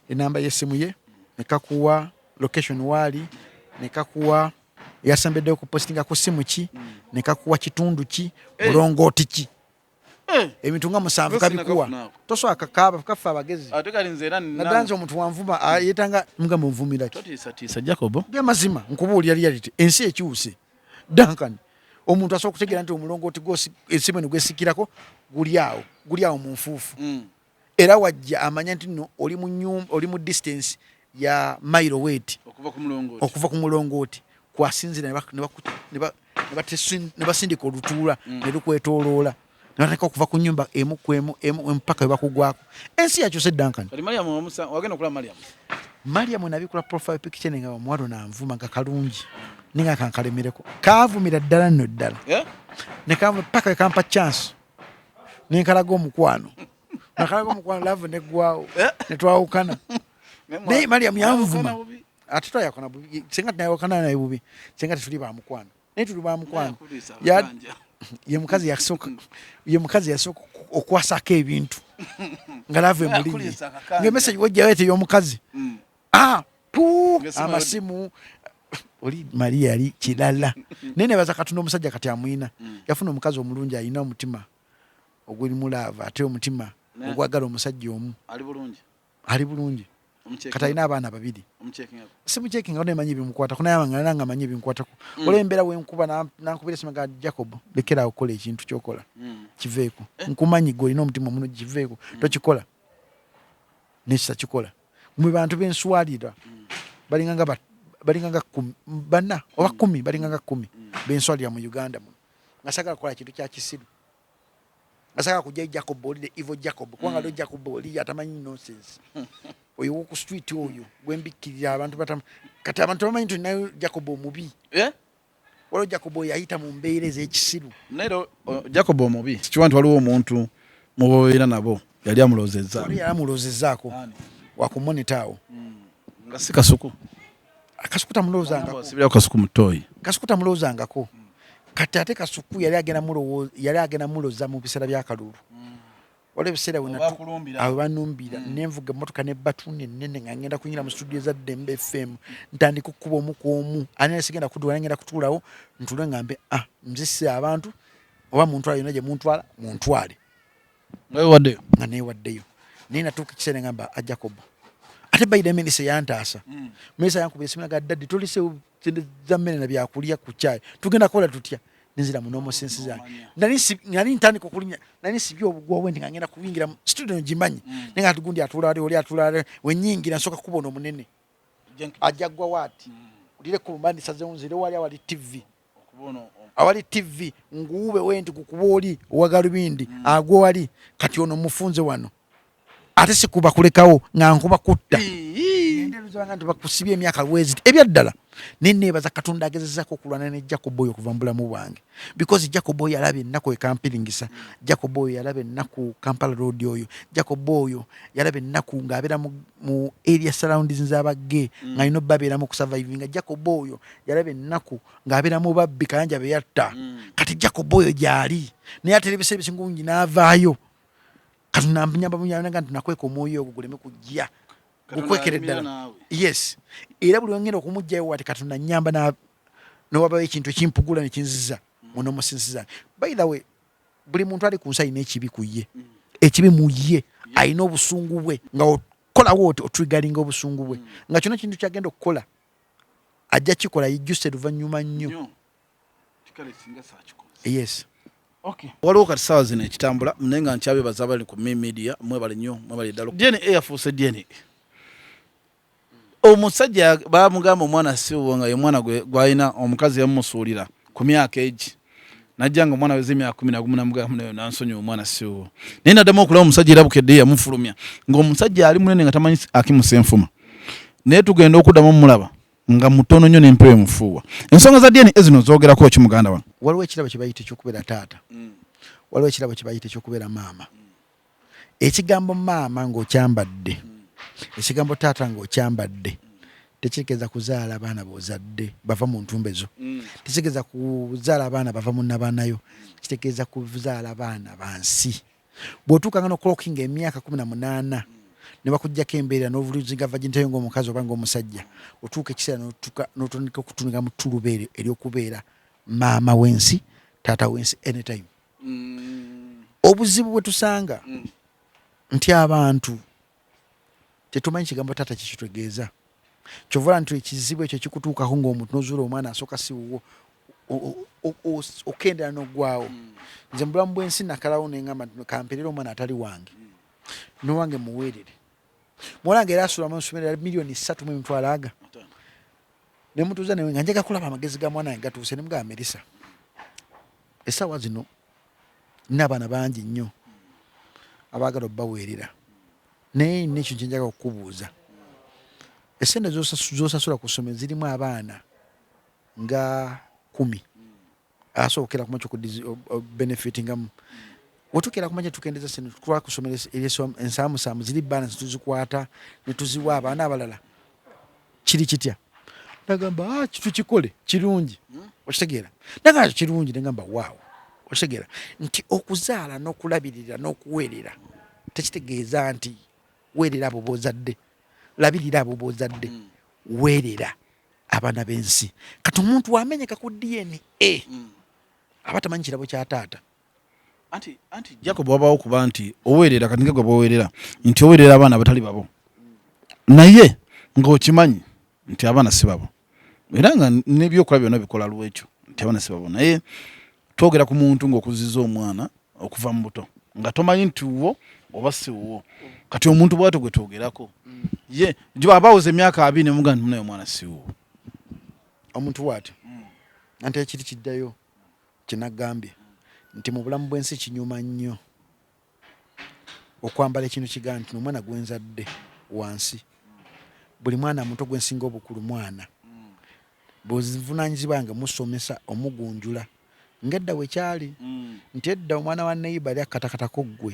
enamba y'essimu ye ekakuwa location wali nekakuwa yasembedde okupostinga ku simu ki nekakuwa kitundu ki mulongooti ki ebintu nga 7 kabikuwa tosobola kakaaba kafa abagezi ate kalinze era nadanze omuntu wanvuma yetanga nga muvumira totiisatiisa Jacob ge mazima nkubuulira reality ensi ekyuse Duncan omuntu asobola okutegeera nti omulongooti esimu eno gwesikirako guli awo mu nfuufu era wajja amanya nti nno oli mu distance ya mile weight okuva ku mulongooti kwasinzira ne basindika olutuula ne lukwetooloola ne bateka okuva ku nnyumba emu empaka we bakugwako ensi yakyuse Duncan Mariam nabikula profile picture nenga bamuwalo nanvuma nga kalungi ninga kankalemereko kaavumira ddala nno ddala ne paka kampa chance nenkalaga omukwano laavu neggwawo ne twawukana naye Mariam yanvuma ate twayakona bubi senga tunayawukana naye bubi senga tetuli bamukwano naye tuli bamukwano ye mukazi yasooka okwasako ebintu nga laavu emulinye ng'emessage wojjayo ete y'omukazi amasimu oli Maria yali kirala naye nebaza Katonda omusajja kati amwina yafuna omukazi omulungi alina omutima ogurimu laava ate omutima ogwagala omusajja omu ali bulungi kati alina abaana 2 simucekinga nemanyi bimukwatako naye nga manyi bimukwatako olwo embeera wenkuba nankubira esimu ga Jacob lekera okukola ekintu kyokola kiveeko nkumanyi gwe olina omutima omulungi kiveeko tokikola nekisa kikola mu bantu benswalira balinganga 4 oba 10 balinganga 10 benswalira mu Uganda muno ngasagala kukola kintu kya kisiru ngasagala kujja Jacob oli Evil Jacob kubanga lo Jacob oli atamanyi nonsense oyo ku street oyo gwembikirira abantu kati abantu bamanyi nti nayo Jacob omubi waliwo Jacob oyo ayita mu mbeera ez'ekisiru naye Jacob omubi kikiwa nti waliwo omuntu muboera nabo yali amulozezzaako wakumonetaawo nga si kasuku akasuku tamulowoozangako kati ate kasuku yali agenda muloza mu biseera byakalulu waliwo ebiseera awe banumbira nenvuga emmotoka nebbatuni ennene nga ngenda kunyira mu studio za Dembe FM ntandika okukuba omu ku omu ani sigenda kuduula ngenda kutuulawo ntule ngambe nzise abantu oba muntwala yonna gye muntwale nga neewaddeyo naye natuuka ekiseera ngamba Jacob ate bayida eminisa yantaasa minisa yankuba esimu naga daddi tulise za mmere na byakulya ku caayi tugenda kukola tutya nenzira mu normal sense zange nali ntandika okulinya nali sibye obugwawe ndi nga ngenda kubingira studio ngimanyi nenga tugundi atulale wenyingira nsoka kubona omunene ajagwa wati ulire ku mbandi sazeunzire wali awali TV nguube wendi kukuboli wagalubindi agwo wali kati ono mufunze wano ate sikuba kulekawo nga nkuba kutta ndenderuza nga bakusibye emyaka lwezi ebyaddala nenebaza Katonda agezezako okulwana ne Jacob oyo okuva mu bulamu bwange because Jacob oyo yalabe ennaku ekampiringisa Jacob oyo yalabe ennaku Kampala road oyo Jacob oyo yalabe ennaku ng'abeera mu area surroundings z'abagge nga alina babeera mu kusurvivinga Jacob oyo yalabe ennaku ng'abeera mu babbi Kayanja be yatta kati Jacob oyo gyali naye ate ebiseera ebisingungi n'avaayo katunambunyamba munyanga tunakweka omwoyo ogwo guleme kujja gukwekere ddala yes era buli wengenda okumugjayo wati Katonda nyamba nowabayo ekintu ekimpugula nekinziza muno musinsi zange by the way buli muntu ali ku nsi alina ekibi ku ye ekibi mu ye alina obusungu bwe nga okolawo otriggeringa obusungu bwe nga kyonna kintu kyagenda okukola ajja kikola yejjuse luvannyuma nnyo yes. Okay. Waliwo kati ssaawa zino ekitambula naye nga nkyabebaza abali ku media mwebale nnyo mwebale ddala DNA yafuuse DNA omusajja bamugamba omwana siwo nga ye mwana gwalina omukazi yamumusuulira ku myaka egi najjanga omwana weze emyaka 11 namugamba nansonyiwa omwana siwo naye naddamu okulaba omusajja era bukedde yamufulumya ng'omusajja ali munene nga tamanyi akimusa enfuma naye tugenda okuddamu omulaba nga mutono nnyo n'empewo emufuuwa ensonga za DNA zino zoogerako ki muganda wange waliwo ekirabo kye bayita ekyokubeera taata waliwo ekirabo kye bayita ekyokubeera maama ekigambo maama ng'okyambadde ekigambo taata ng'okyambadde tekitegeeza kuzaala abaana b'ozadde bava mu ntumbezo tekitegeeza kuzaala abaana bava mu nnabaanayo kitegeeza kuzaala abaana bansi bw'otuukanga n'okulokinga emyaka 18 ne bakuggyako embeera n'ovuluzinga vagintyo ng'omukazi oba ng'omusajja otuuka ekiseera n'otandika okutunika mu ttulubeere ery'okubeera maama w'ensi taata w'ensi anytime obuzibu bwe tusanga nti abantu tetumanyi kigambo taata kikitegeeza kyovula nti ekizibu ekyo kikutuukako ng'omuntu n'ozuula omwana asooka si wuwo okendera n'oggwawo nze mu bulamu bw'ensi nakalawo neŋŋamba kamperera omwana atali wange n'owange muweerere muwalange era asula mu ssomero $3 million ne mutuuza newe nga njagala kulaba amagezi ga mwana wange gatuuse ne mugamba Melissa essaawa zino nina abaana bangi nnyo abaagala obbaweerera naye nina ekyo kye njagala okukubuuza essente z'osasula ku ssomero zirimu abaana nga 10 asookera ku makyo ku benefitingamu otukera kumanya tukendeza sente tukwa ku ssomero ensaamusaamu ziri balance tuzikwata ne tuziwa abaana abalala kiri kitya nagamba tukikole kirungi okitegeera nagamba kirungi nagamba waawo okitegeera nti okuzaala n'okulabirira n'okuweerera tekitegeeza nti weerera abo b'ozadde labirira abo b'ozadde weerera abaana b'ensi kati omuntu wamenyeka ku DNA aba tamanyi kirabo kya taata anti Jacob wabawo kuba nti oweerera kati ngegwe bwoweerera nti oweerera abaana abatali babo naye ng'okimanyi nti abaana si babo era nga n'ebyokola byonna bikola lwekyo nti abaana si babo naye twogera ku muntu ng'okuziza omwana okuva mu buto nga tomanyi nti wo oba si wo kati omuntu bwato gwe twogerako ye jo abawuze emyaka 2 muga naye omwana si wo omuntu wati anti ekiri kiddayo kinagambye nti mu bulamu bw'ensi kinyuma nnyo okwambala ekintu kigaa nti omwana gwenzadde wansi buli mwana muto gwensinga obukulu mwana bw'ozivunaanyizibwa nga musomesa omugunjula ng'edda wekyali nti edda omwana wa neiba ali akkatakatako ggwe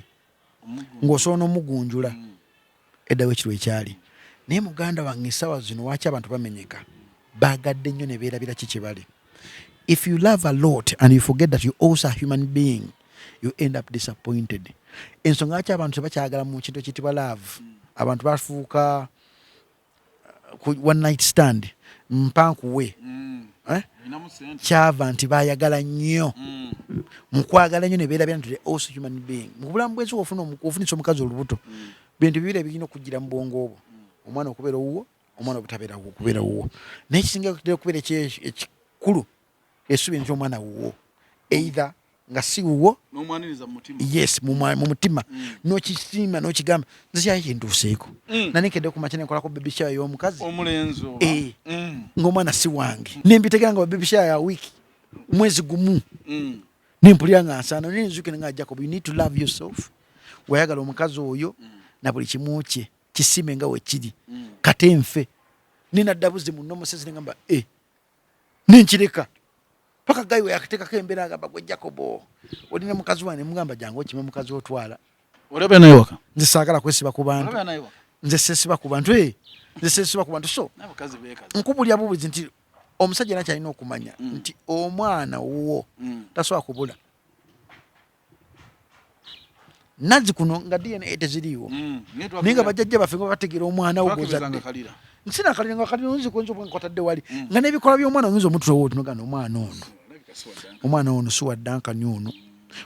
ng'osobola n'omugunjula edda wekirwa ekyali naye muganda wange essaawa zino waaki abantu bamenyeka baagadde nnyo ne beerabira ki kye bali if you love a lot and you forget that you also a human being you end up disappointed ensonga lwaki abantu tebakyagala mu kintu ekiyitibwa love abantu bafuuka one night stand mpankuwe kyava nti bayagala nnyo mu kwagala nnyo ne beerabira nti also human being mu bulamu bwensi ofunisa omukazi olubuto bintu bibiri ebirina okugira mu bwongo obwo omwana okubeera owuwo omwana obutabeera okubeera owuwo naye ekisinga okubeera ekikulu esubi nti omwana wuwo either nga si wuwo n'omwaniriza mu mutima yes mu mutima n'okisiima n'okigamba nze kyayi kintuuseeko nanekedde kumakya nenkolako baby shower y'omukazi omulenzi ng'omwana si wange nembitegera nga baby shower ya wiiki mwezi gumu nempulira nga nsaana nenzukire nga Jacob you need to love yourself wayagala omukazi oyo na buli kimu kye kisime nga wekiri kate nfe ninaddabuzi muno omusezi nengamba nenkireka paka gayi yakuteekako embeera agamba gwe Jacobo olina mukazi wane mugamba jangu okime mukazi otwala olaba naye waka nze saagala kwesiba ku bantu nze sesiba ku bantu nze sesiba ku bantu so nkubulya bubuzi nti omusajja nakyalina okumanya nti omwana wo tasobola kubula nazi kuno nga DNA teziriiwo naye nga bajjajja baffe nga bategeera omwana wo gwozadde nsina kalira nga kalira oyinza okuyinza obwenkwatadde wali nga n'ebikola by'omwana oyinza omutulowo otunogana omwana ono si waddankani ono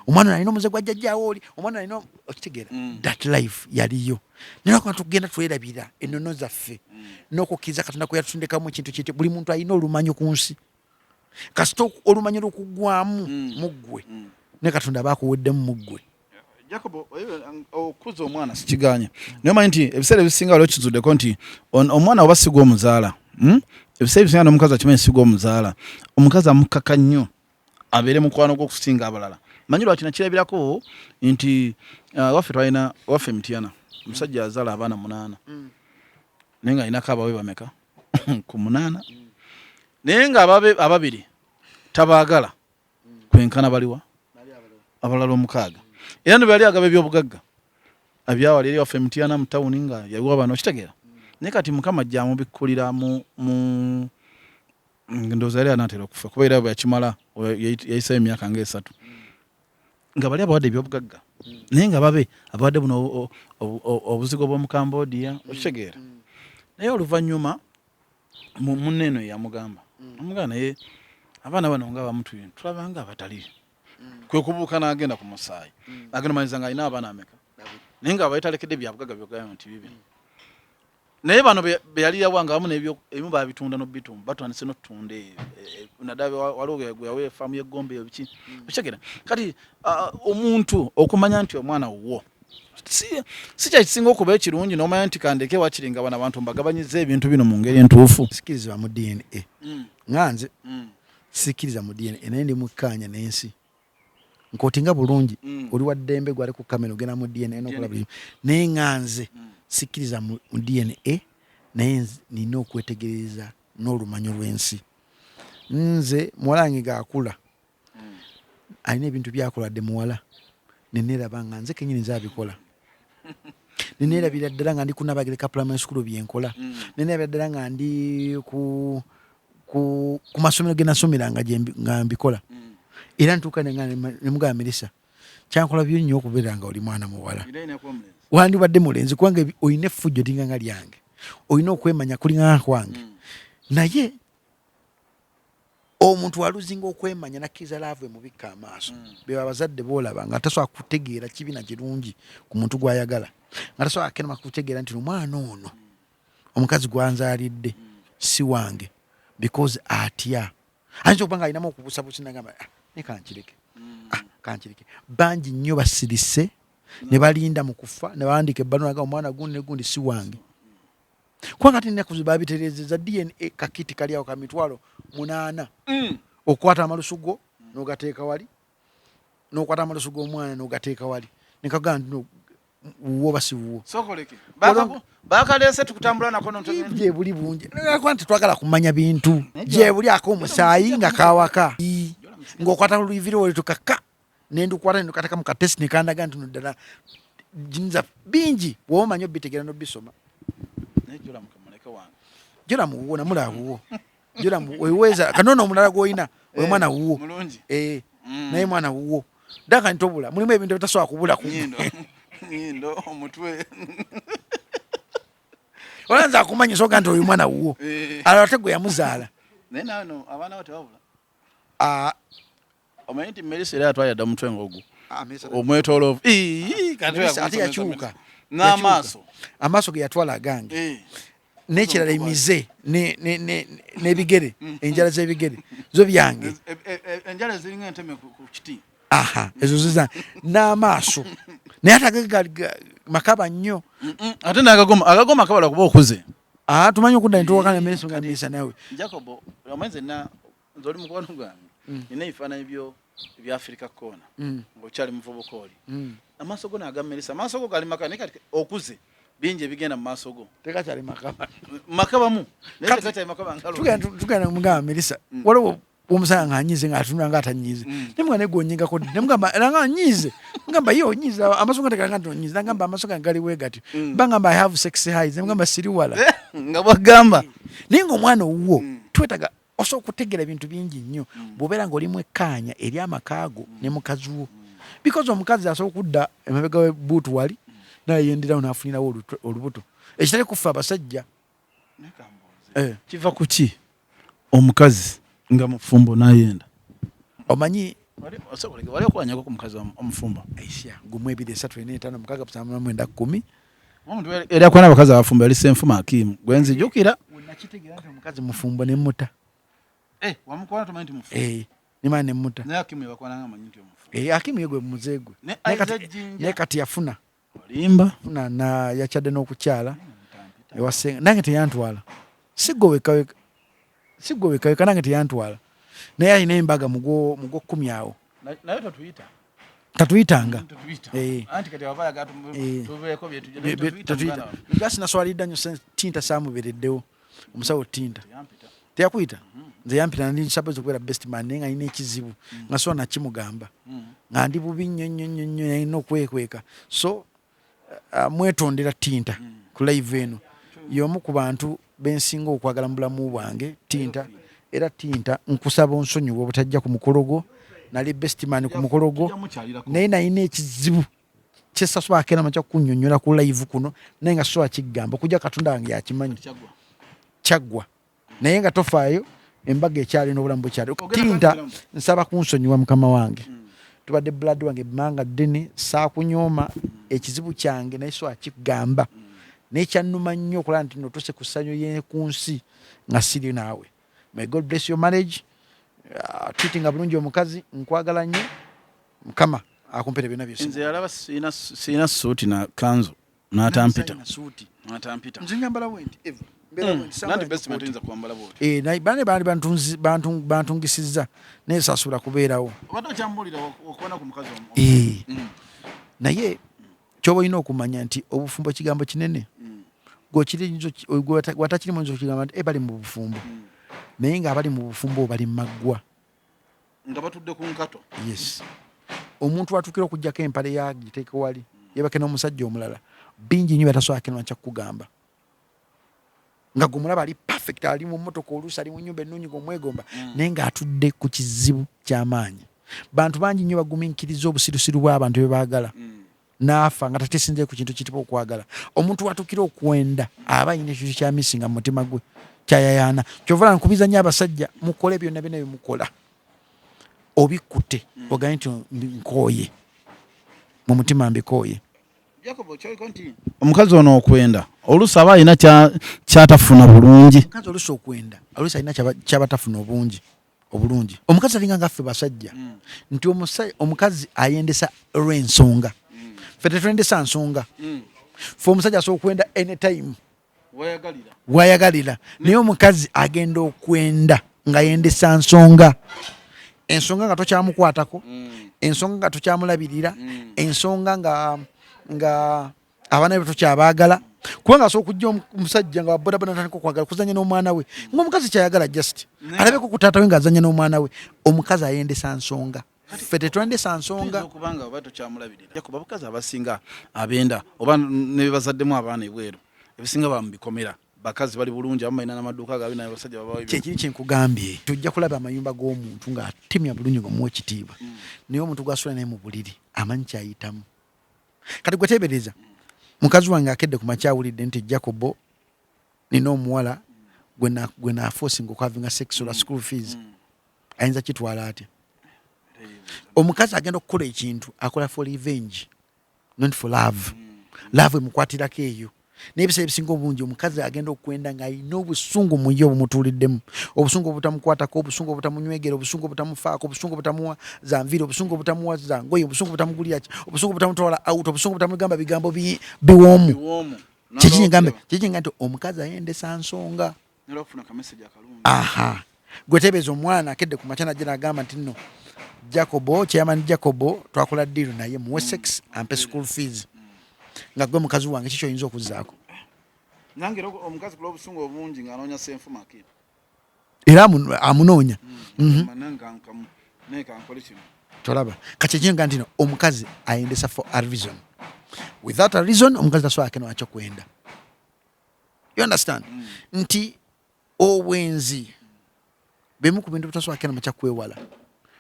omwana alina omuze gwa jjajjaawo oli omwana alina okitegeera that life yaliyo naye lwakubanga tugenda twerabira ennono zaffe n'okukkiriza Katonda kwe yatutundikamu ekintu kiti buli muntu alina olumanyo ku nsi kasita olumanyo lw'okugwamu muggwe ne Katonda baakuweddemu muggwe Jacob okuza omwana sikiganye naye manyi nti ebiseera ebisinga waliwo kizuddeko nti omwana oba sigwa omuzaala ebiseera ebisinga n'omukazi akimanyi sigwa omuzaala omukazi amukaka nnyo abeere mukwano gw'okusinga abalala. Manyi lwaki nakirabirako nti waffe Mityana omusajja azaala abaana 8 naye nga alinako abawe bameka ku 8 naye nga ababiri tabaagala kwenkana baliwa abalala 6 era ne bali agaba ebyobugagga abyawali eri waffe Mityana mu tawuni nga yaliwo bano kitegeera naye kati Mukama ajja amubikkulira mu ndowooza yali anaatera okufa kuba era bwe yakimala yayisayo emyaka nga 3 nga bali abawadde ebyobugagga naye nga abawadde buno obuzigo bw'omu Cambodia okitegeera naye oluvannyuma munne eno yamugamba naye abaana bano nga bamutu tulaba nga abatali kwe kubuuka n'agenda ku musaayi agenda manyiza nga alina abaana ameka naye nga abayitalekedde byabugagga byogamba nti bibiri naye bano beyalira wanga wamu ebimu babitunda n'obitumba batandise n'otunda naddaala waliwo gwe yawa efaamu y'eggombe eyo biki okitegeera kati omuntu okumanya nti omwana wuwo si kyakisinga okuba ekirungi n'omanya nti kandeke wakiri nga bano abantu mbagabanyiza ebintu bino mu ngeri entuufu. Sikiriza mu DNA nganze sikiriza mu DNA naye ndi mukkanya n'ensi nkotinga bulungi oli wa ddembe gwali ku kamera ogenda mu DNA n'okola buli naye nganze sikiriza mu DNA naye nina okwetegereza n'olumanyo lw'ensi. Nze muwalange gaakula alina ebintu byakoladde muwala neneeraba nga nze kenyini nzaabikola neneerabira ddala nga ndi ku Nabagereka Primary School byenkola neneerabira ddala nga ndi ku masomero ge nasomera nga mbikola era ntuuka nemugamba Melissa kyankola byo nnyo okubeera nga oli mwana muwala wandibadde mulenzi kubanga olina effujjo linganga lyange olina okwemanya kulinganga kwange naye omuntu waluzinga okwemanya nakkiriza laavu emubikka amaaso be abazadde boolaba nga tasobola kutegeera kibi na kirungi ku muntu gw'ayagala nga tasobola kenema kutegeera nti omwana ono omukazi gwanzaalidde si wange because atya ayinza okuba nga alinamu okubuusabuusa nagamba ne kankireke bangi nnyo basirise ne balinda mu kufa ne bawandiika ebbaluwa nga omwana gundi ne gundi si wange kubanga ate nnaku babitereezeza DNA kakiti kali awo ka 800 okwata amalusugo n'ogateeka wali n'okwata amalusugo omwana n'ogateeka wali nekagamba nti wuwo basi wuwo sokoleke bakaleese tukutambula nako je buli bungi nti twagala kumanya bintu je buli ako omusaayi nga kawaka ng'okwata luviro oli tukaka nendukwata ndukataka mu katesi nekandaga nti ddala jinza bingi woomanya obitegeera n'obisoma jola muwuwo namula wuwo jola weweza kanono omulala gw'olina oyo mwana wuwo naye mwana wuwo daka ntobula mulimu ebintu bitasobola kubula ku nyindo omutwe olanza akumanyisa oga nti oyo mwana wuwo alate gwe yamuzaala naye nano abaana bo tebabula omanyi nti Melissa era atwalira dda omutwe ng'ogwo omwetoloovu ate yakyuka n'amaaso amaaso ge yatwala agange n'ekirala emize n'ebigere enjala z'ebigere zo byange enjala ziringa enteme ku kiti ezo ziza n'amaaso naye ate makaba nnyo ate agagoma akabala kuba okuze tumanyi okudda nituwakana Melissa nga Melissa nawe Jacobo omanyi nze oli mukwano gwange nina ebifaananyi ebya Africa Corner ng'okyali muvubuka oli amaaso go naga Melissa amaaso go gali makaba naye kati okuze bingi ebigenda mu maaso go tekakyali makabamu naye tekakyali makaba tugenda mugamba Melissa waliwo omusaya ng'anyize ng'atunula ng'atanyize nemugamba negonyingako nemugamba era ng'anyize mugamba ye onyize amaaso go tegalanga nti onyize nagamba amaaso gange gali weegati bagamba I have sexy eyes nemugamba siri wala nga bwagamba naye ng'omwana owuwo twetaga osobola okutegeera ebintu bingi nnyo bw'obeera ng'olimu ekkaanya eri amakaago ne mukazi wo because omukazi asobola okudda emabega w'ebbuutu wali naye yenderawo n'afunirawo olubuto ekitali kufa abasajja kiva ku ki omukazi nga mufumbo n'ayenda omanyi wali okwanyako ku mukazi omufumbo aisha gumu 2 3 4 5 6 7 8 9 omuntu eri akwana abakazi abafumbo yali Senfuma Akimu gwenzijukira nakitegeera nti omukazi mufumbo nemmuta wamukwana tomanyi nti mufumbo nimana nemmuta naye Akimu yabakwananga amanyi nti omufumbo Akimu yegwe muzeegwe naye kati yafuna olimba funa na yakyadde n'okukyala ewasenga nange teyantwala sigwe wekaweka nange teyantwala naye alina embaga mugo 10 awo naye tatuyita tatuyitanga anti kati abayaga tubeeko tatuyita gasi naswalidda nnyo tinta saamubereddewo omusawo tinta teyakuyita nze yampita ndi suppose okubeera best man naye nga alina ekizibu nga soona nakimugamba nga ndi bubi nnyo yalina okwekweka so mwetondera tinta ku live eno y'omu ku bantu bensinga okwagala mu bulamu bwange tinta era tinta nkusaba onsonyiwa obutajja ku mukolo gwo nali best man ku mukolo gwo naye nalina ekizibu kyesasobola kera makya kunnyonnyola ku live kuno naye nga sobola kigamba okujja katonda wange yakimanyi kyaggwa naye nga tofaayo embaga ekyalina obulamu bwekyali tinta nsaba kunsonyiwa mukama wange tubadde blood wange bbanga ddene saakunyooma ekizibu kyange naye sobola kigamba naye kyannuma nnyo okulaba nti notuse ku ssanyu y'eku nsi nga siri naawe. May God bless your marriage. Treatinga bulungi omukazi nkwagala nnyo mukama akumpere byonna byose. Nze yalaba sina suuti na kanzu n'atampita. Nze nyambala bwenti eva. Nanti best man tuyinza kwambala bwoti. Naye bane bantungisizza naye saasubira kubeerawo. Obadde okyambulira okubona ku mukazi omu. Naye kyoba olina okumanya nti obufumbo kigambo kinene watakirimu oyinza okugamba nti bali mu bufumbo naye nga abali mu bufumbo bali mu maggwa nga batudde ku nkato. Yes, omuntu atukira okugjako empale yagiteeka wali yebake n'omusajja omulala bingi nnyo batasobola kino kyakugamba nga gumulaba ali perfect ali mu mmotoka oluusi ali mu nnyumba ennungi ng'omwegomba naye ng'atudde ku kizibu ky'amaanyi. Bantu bangi nnyo bagumiikiriza obusirusiru bw'abantu be baagala n'afa nga tatesinze ku kintu kitipa okwagala. Omuntu watukira okwenda aba ayina ekintu kyamisinga mu mutima gwe kyayayaana. Kyova nkubiza nnyo abasajja mukole byonna byonna byemukola obikutte ogambe nti nkooye mu mutima mbikooye. Omukazi ono okwenda oluusi aba alina kyatafuna bulungi. Omukazi oluusi okwenda oluusi alina kyabatafuna obulungi. Omukazi alinga ngaffe basajja nti omukazi ayendesa olw'ensonga. Ffe tetwendesa nsonga. Ffe omusajja asobola okwenda anytime wayagalira naye omukazi agenda okwenda nga yendesa nsonga. Ensonga nga tokyamukwatako, ensonga nga tokyamulabirira, ensonga nga abaana be tokyabaagala. Kubanga asobola okujja omusajja nga wabodaboda natandika okwagala kuzanya n'omwana we ng'omukazi kyayagala just alabeko ku taata we ng'azanya n'omwana we. Omukazi ayendesa nsonga. Ffe tetwendesa nsonga kubanga oba tokyamulabirira. Jakuba abakazi abasinga abenda oba ne bazaddemu abaana ebweru ebisinga bamubikomera. Bakazi bali bulungi abamu balina n'amaduuka gabi naye abasajja babawo. Kyekiri kyenkugambye tujja kulaba amayumba g'omuntu ng'atemya bulungi ng'omuwa ekitiibwa naye omuntu gwasula naye mu buliri amanyi kyayitamu. Kati gwe teebereza mukazi wange akedde ku makya awulidde nti Jacobo nina omuwala gwe naafosinga okwavinga sexual school fees ayinza kitwala atya? Omukazi agenda okukola ekintu akola for revenge not for love. Love emukwatirako eyo naye ebiseera ebisinga obungi omukazi agenda okwenda ng'alina obusungu mu ye obumutuuliddemu, obusungu obutamukwatako, obusungu obutamunywegera, obusungu obutamufaako, obusungu obutamuwa za nviiri, obusungu obutamuwa za ngoye, obusungu obutamugulira ki, obusungu obutamutwala out, obusungu obutamugamba bigambo biwoomu. Kyekingambe nti omukazi ayendesa nsonga. Aha, gwe tebeeza omwana akedde ku makya najja n'agamba nti nno Jacobo kyeyamani Jacobo twakola ddiiru naye muwe sex ampe school fees nga gwe mukazi wange kiki oyinza okuzzaako? Nange omukazi kula obusungu obungi ng'anoonya senfuma akiri era amunoonya tolaba kakyekinga nti no omukazi ayendesa for a reason. Without a reason omukazi tasobola keno akyo kwenda. You understand? Nti obwenzi bemu ku bintu bitasobola keno makya kwewala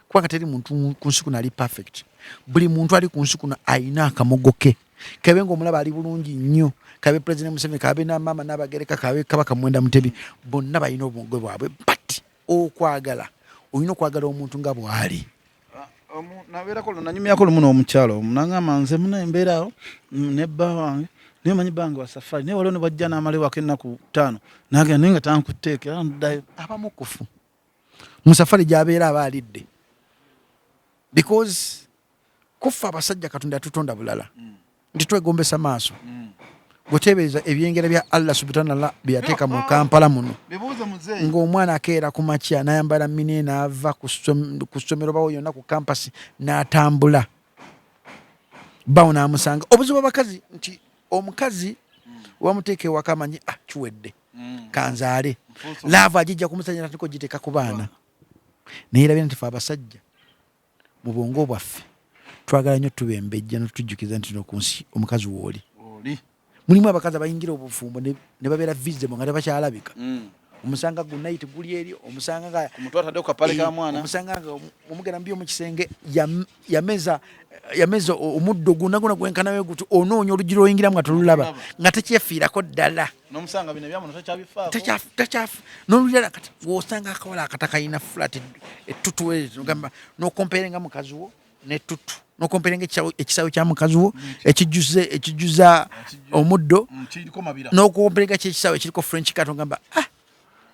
kubanga teri muntu ku nsi kuno ali perfect. Buli muntu ali ku nsi kuno alina akamogo ke. Kabe ng'omulaba ali bulungi nnyo, kabe President Museveni, kabe na mama n'abagereka, kabe Kabaka Mwenda Mutebi, bonna balina obwongo bwabwe. But okwagala olina okwagala omuntu nga bw'ali. Nabeerako nanyumyako lumu n'omukyalo nangamba nze muna embeeraawo ne bba wange naye manyi bange wa safari naye waliwo ne bajja n'amalewako ennaku 5 nagenda naye nga tankuteeka era nddayo. Abamukufu mu safari gy'abeera aba alidde because kufa abasajja Katonda yatutonda bulala nti twegombesa maaso gotebereza ebyengera bya Allah subhanahu byateeka mu Kampala muno ng'omwana akeera ku makya n'ayambala mini n'ava ku ssomero bawo yonna ku kampasi n'atambula bawo n'amusanga obuzibu bw'abakazi nti omukazi wamuteeka ewaka amanyi kiwedde kanzaale laava agijja kumusajja natiko giteeka ku baana naye erabira nti fe abasajja mu bwongo bwaffe twagala nnyo tubembejja notujjukiza nti no ku nsi omukazi wooli mulimu abakazi abayingira obufumbo ne babeera visible nga tebakyalabika omusanga gunaiti guli eri omusanga nga omugenda mbi omukisenge yameza omuddo gunaguna gwenkanawe guti onoonya oluggi lwoyingiramu nga tolulaba nga tekyefiirako ddala n'olulala kati wosanga akawala akatakayina flat ettutu gamba nokomperenga mukazi wo nettutu nokomperenga ekisawo kya mukazi wo ekijuza omuddo nokomperenga kyekisawo ekiriko french cat ogamba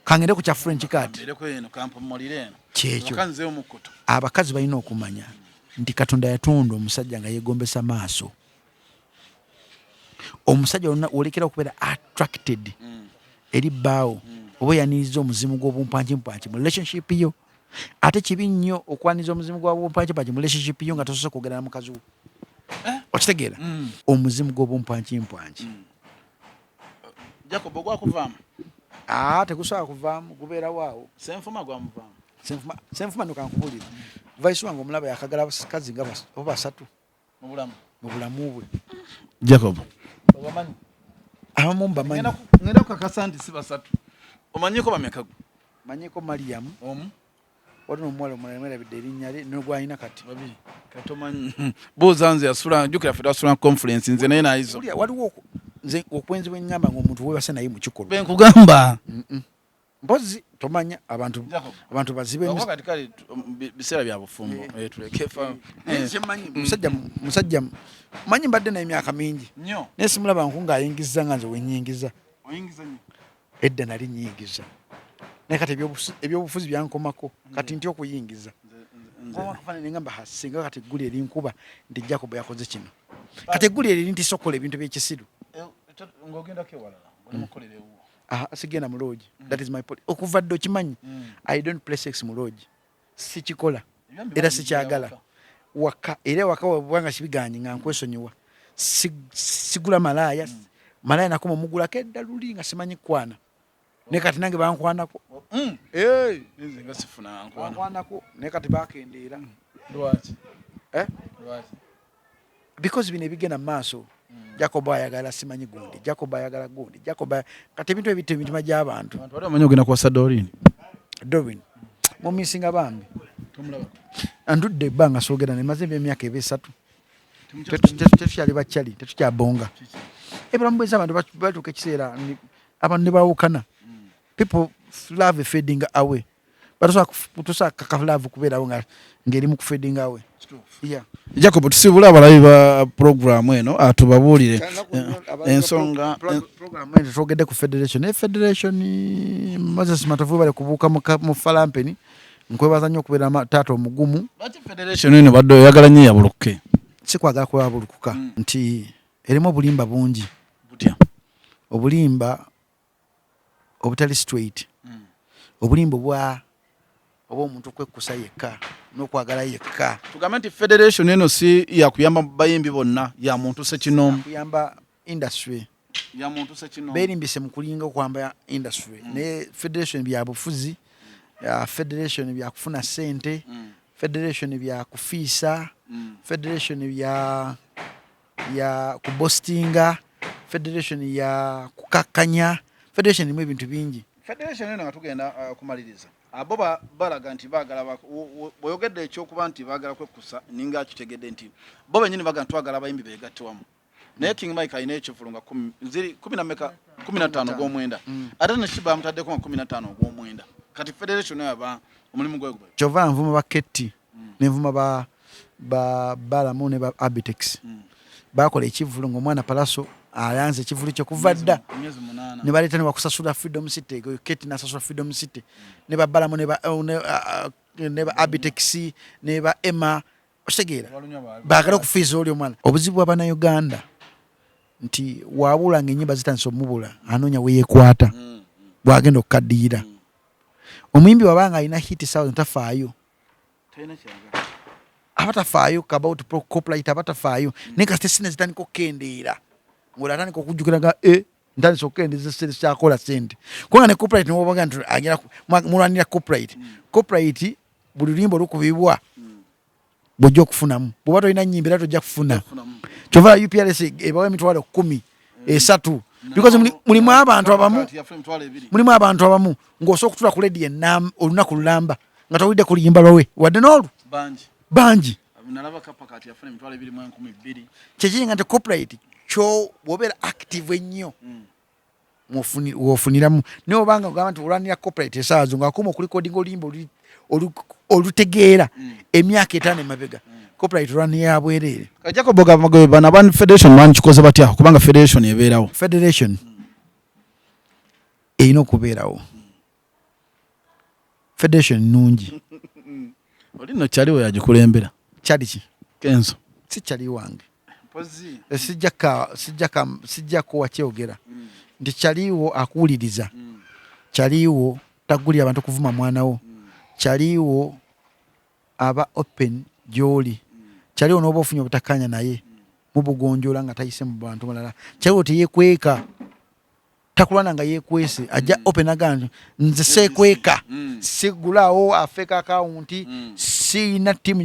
kangende ku kya french cat kyekyo abakazi balina okumanya nti Katonda yatonda omusajja nga yegombesa maaso omusajja olekera okubeera attracted eri bbaawo oba yaniriza omuzimu gw'obumpanjimpanji mu relationship yo ate kibi nnyo okwaniriza omuzimu gw'obumpanjimpanji mu relationship yo nga tosoose kwogera na mukazi wo okitegeera omuzimu gw'obumpanjimpanji Jacob gwakuvaamu tegusobola kuvaamu gubeerawo awo senfuma gwamuvaamu senfuma nokankubulira vaisi wange omulaba yakagala abakazi nga basatu mu bulamu bwe Jacob abamu mbamanyi ngenda kukakasa nti si basatu omanyiko bameka manyiko Mariam waliwo omuwala omulala erabidde erinnya lye nogwalina kati babiri katomanyi buuza nze yasula jjukira ffe twasula conference nze naye nayizo waliwo nze okwenzibwa eŋŋamba ng'omuntu webase naye mu kikolwa benkugamba mpozi tomanya abantu bazibe kati biseera bya bufumbo tuleke musajja manyi mbadde na emyaka mingi naye simulaba nku ng'ayingiza nga nze wenyingiza edda nali nyingiza naye kati ebyobufuzi byankomako kati nti okuyingiza akafaanane ngamba singa kati eggulu erinkuba nti Jacob yakoze kino kati eggulu eri ntisa okukola ebintu by'ekisiru sigenda mu lodge that is my point okuva dde okimanyi I don't play sex mu lodge sikikola era sikyagala waka era waka wabwanga kibiganye nga nkwesonyiwa sigula malaya nakoma omugulako edda luli nga simanyi kwana ne kati nange bankwanako bankwanako ne kati bakendeera because bino ebigenda mu maaso Jacob ayagala simanyi gundi Jacob ayagala gundi kati ebintu ebitto emitima gy'abantu omanyi ogenda kuwasa Doreen mumisinga bambi andudde ebbanga soogera nemaze emyaka eba 3 tetukyali bakyali tetukyabonga ebulamu bwensi abantu batuuka ekiseera abantu ne bawukana people love fading away batosobola kakalove kubeerawo ng'erimu kufading away. Jacob tusibula abalabi ba program eno atubabuulire ensonga program eno twogedde ku federation Moses Matovu bali kubuuka mu falampeni nkwebaza nnyo okubeera taata omugumu federation eno badde oyagala nnyo yabuluke si kwagala kwabulukuka nti erimu obulimba bungi obulimba obutali straight obulimba oba omuntu kwekkusa yekka n'okwagala yekka tugambe nti federation eno si yakuyamba bayimbi bonna ya muntu sekinomu kuyamba industry ya muntu sekinomu beerimbise mu kulinga okwamba industry naye federation bya bufuzi federation bya kufuna sente federation bya kufiisa federation ya kubostinga federation ya kukakkanya federation mu ebintu bingi federation eno nga tugenda kumaliriza abo balaga nti baagala boyogedde ekyokuba nti baagala kwekkusa ninga kitegedde nti bo bennyini baga ntwagala abayimbi beegatte wamu naye King Mike alina ekivulu nga 15 ogw'omwenda ate neshiba amutaddeko nga 15 ogw'omwenda kati federation yaba omulimu gwe kyova nvuma ba Ketti nenvuma ba Balamu ne ba Abitex bakola ekivulu ng'omwana Palaso ayanze ekivulu kyo kuva dda ne baleeta ne bakusasula Freedom City Ketti n'asasula Freedom City ne ba Balamu ne ba Abitex ne ba Emma osegeera baagala okufiiza oli omwana obuzibu bw'Abannayuganda nti wabula ng'ennyimba zitandise omubula anoonya weyeekwata bw'agenda okukaddiira omuyimbi wabanga alina hit sound tafaayo abatafaayo about copyright abatafaayo naye kasite sine zitandika okkendeera ng'ola atandika okujjukiraga ntandise okkendeeza sente kyakola sente kubanga ne copyright niwobaga nti agenda mulwanira copyright buli lulimba olukubibwa bw'ojja okufunamu bw'oba tolina nnyimba era tojja kufuna kyova UPRS ebawa emitwalo 13 because mulimu abantu abamu ng'osobola okutula ku ledi olunaku lulamba nga towulidde ku luyimba lwawe wadde n'olwo bangi kyekiri nga nti copyright kyo bw'obeera active ennyo wofuniramu naye obanga ogamba nti olwanira copyright esaawa zo ng'akuma okulikodinga oluyimba olutegeera emyaka 5 emabega copyright olwanira ya bwereere Jacob Gamagobe bana ban federation man kikoze batya kubanga federation ebeerawo federation erina okubeerawo federation nungi oli no kyaliwo yagikulembera kyali ki Kenzo si kyali wange sijjako wakyogera nti kyaliwo akuwuliriza kyaliwo tagulira abantu kuvuma mwanawo kyaliwo aba open gy'oli kyaliwo n'oba ofunye obutakkaanya naye mubugonjoola nga tayise mu bantu balala kyaliwo teyeekweka takulwana nga yeekwese ajja open agamba nze seekweka sigulawo afeeka akawunti siina ttiimu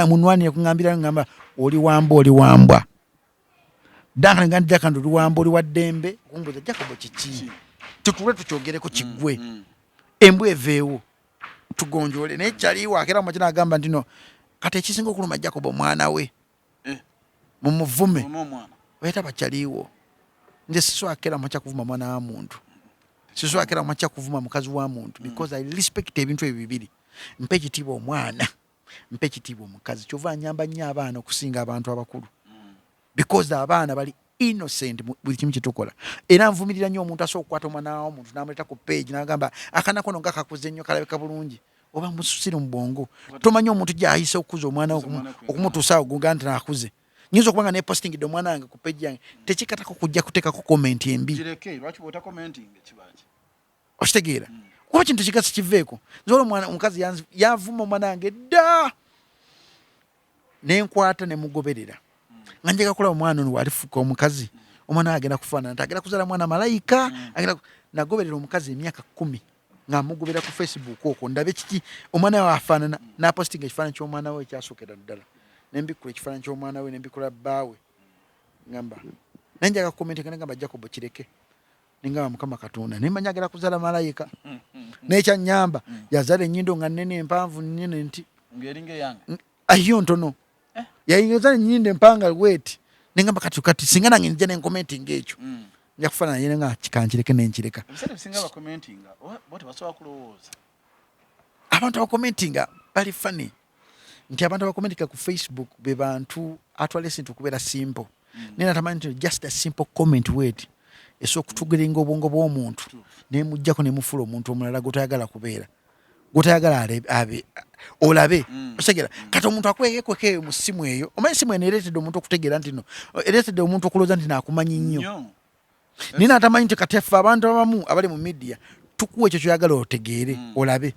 munwanire kuŋŋambirayo ŋŋamba oli wambwa danka nga ndijaka ndi oli wamba oli wa ddembe okumbuuza Jacob kiki tutule tukyogereko kiggwe embwa eveewo tugonjoole naye kyaliwo akeera mu makina agamba nti no kati ekisinga okuluma Jacob omwana we mumuvume oyetaba kyaliwo nze siswakera mu makya kuvuma mwana wa muntu siswakera mu makya kuvuma mukazi wa muntu because I respect ebintu ebyo bibiri mpe ekitiibwa omwana mpe ekitiibwa omukazi kyova nyamba nnyo abaana okusinga abantu abakulu because abaana bali innocent buli kimu kitukola era nvumirira nnyo omuntu asobola okukwata omwana w'omuntu n'amuleeta ku page n'agamba akanako no nga kakuze nnyo kalabika bulungi oba mususire mu bwongo tomanyi omuntu gy'ayise okukuza omwana okumutuusa awo guga nti naakuze nyinza okuba nga nepostingidde omwana wange ku page yange tekikatako kujja kuteekako comment embi okitegeera kuba kintu kigasi kiveeko nze olwo omukazi yavuma omwana wange dda nenkwata nemugoberera nga njagala kulaba omwana ono walifuka omukazi omwana we agenda kufaanana nti agenda kuzaala mwana malayika nagoberera omukazi emyaka 10 nga mugobera ku Facebook okwo ndabe kiki omwana we afaanana napostinga ekifaananyi ky'omwana we ekyasookera ddala nembikula ekifaananyi ky'omwana we nembikula bbaawe ngamba nanjaga kukomenti ngamba Jacob kireke ningamba Mukama Katonda nemanya agenda kuzaala malayika nekyanyamba yazaala ennyindo nga nnene empanvu nnene nti ngeringe yange ayo ntono yayingiza ennyindo empanga weti ningamba kati singa nange nja nenkomenti ng'ekyo nja kufaanana yene nga kikankireke nenkireka abantu abakomentinga bali fani nti abantu abakomentinga ku Facebook be bantu atwala esintu okubeera simple naye natamanyi nti just a simple comment word esobola okutugeringa obwongo bw'omuntu nemuggyako nemufuula omuntu omulala gwotayagala kubeera gwotayagala olabe osegera kati omuntu akweyekweko mu ssimu eyo omanyi essimu eno ereetedde omuntu okutegeera nti no ereetedde omuntu okulooza nti naakumanyi nnyo naye natamanyi nti kati ffe abantu abamu abali mu media tukuwa ekyo kyoyagala otegeere olabe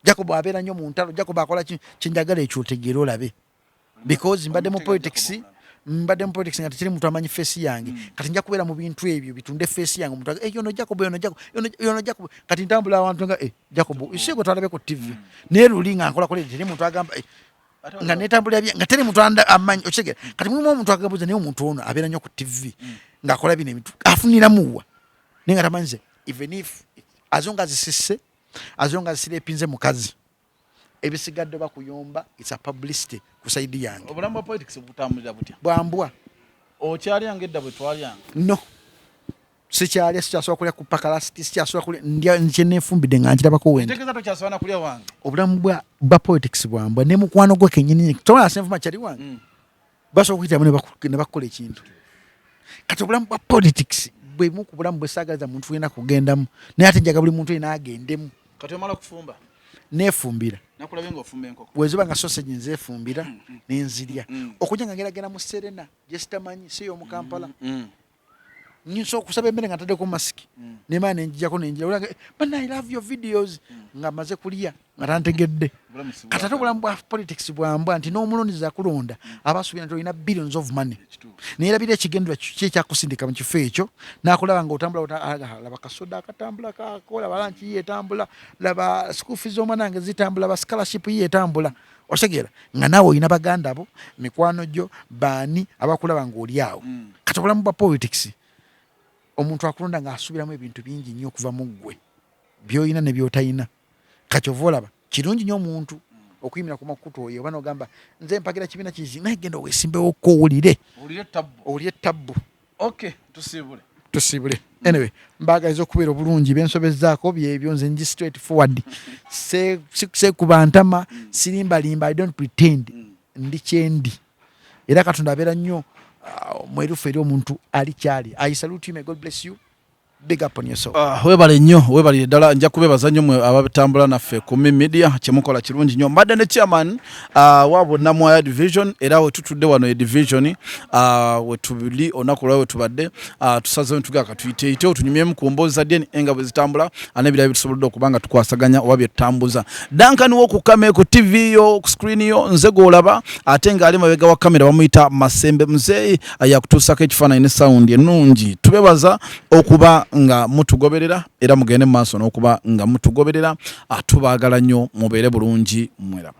Jacob abeera nnyo mu ntalo Jacob akola kyenjagala ekyo otegeere olabe because mbadde mu politics nga tekiri muntu amanyi face yange kati nja kubeera mu bintu ebyo bitunde face yange omuntu yono Jacob kati ntambula abantu nga Jacob isego twalabe ku TV naye luli nga nkola kole teri muntu agamba nga netambula nga teri muntu amanyi okigera kati mulimu omuntu agabuza naye omuntu ono abeera nnyo ku TV nga akola bino ebintu afunira muwa naye nga tamanyize even if azonga zisisse azonga zisirepinze mukazi ebisigadde bakuyomba it's a publicity ku side yange obulamu bwa politics butambulira butya bwambwa okyalya ngedda bwe twalyanga no sikyalya sikyasobola kulya ku pakalasiti sikyasobola kulya ndya kyeneefumbidde nga nkirabako wenda ntegeeza tokyasobola kulya wange obulamu bwa politics bwambwa ne mukwano gwe kennyini tola senfuma kyali wange basobola okuyitamu ne bakola ekintu kati obulamu bwa politics bwemu ku bulamu bwesaagaliza muntu yena kugendamu naye ate njaga buli muntu yena agendemu kati omala kufumba neefumbira nakulabe nga ofumba enkoko bweziba nga sausage nzeefumbira nenzirya okujja nga ngeragera mu Serena gye sitamanyi si y'omu Kampala nyinso okusaba emmere nga ntaddeko masiki nemana nenjijako nenjira bana I love your videos nga maze kulya nga tantegedde kati ate obulamu bwa politics bwambwa nti n'omulonzi akulonda abasuubira nti olina billions of money neerabira ekigendera kiki ekyakusindika mu kifo ekyo n'akulaba ng'otambula laba kasoda akatambula kakola balanki yeetambula laba school fees z'omwana wange zitambula ba scholarship yeetambula otegeera nga naawe olina baganda bo mikwano gyo baani abakulaba ng'oli awo kati obulamu bwa politics omuntu akulonda ng'asuubiramu ebintu bingi nnyo okuva mu ggwe by'olina ne by'otayina kati ova olaba kirungi nnyo omuntu okuyimira ku makutu oyo oba n'ogamba nze mpagira kibiina kizi naye genda oweesimbewoko owulire ettabbu tusiibule anyway mbaagaliza okubeera obulungi bensobezaako byebyo nze nji straight forward sekuba ntama sirimbalimba I don't pretend ndi kyendi era Katonda abeera nnyo mwerufu eri omuntu ali kyali. I salute you, may God bless you. Big up on yourself. Webale nnyo webale ddala nja kubebaza nnyo mwe abatambula naffe ku media kyemukola kirungi nnyo mbadde ne chairman wabo Namwaya division era we tutudde wano e division we tubili onakola we tubadde tusazeewo tuga katuyite ite otunyumyemu ku mboozi za deni enga bwe zitambula anebira bitusobodde okubanga tukwasaganya oba byetambuza Duncan wo ku kamera ku TV yo ku screen yo nze golaba ate nga ali mabega wa kamera bamuyita Masembe mzee yakutusako ekifaananyi ne sound ennungi tubebaza okuba nga mutugoberera era mugende maaso n'okuba nga mutugoberera tubaagala nnyo mubeere bulungi mwera.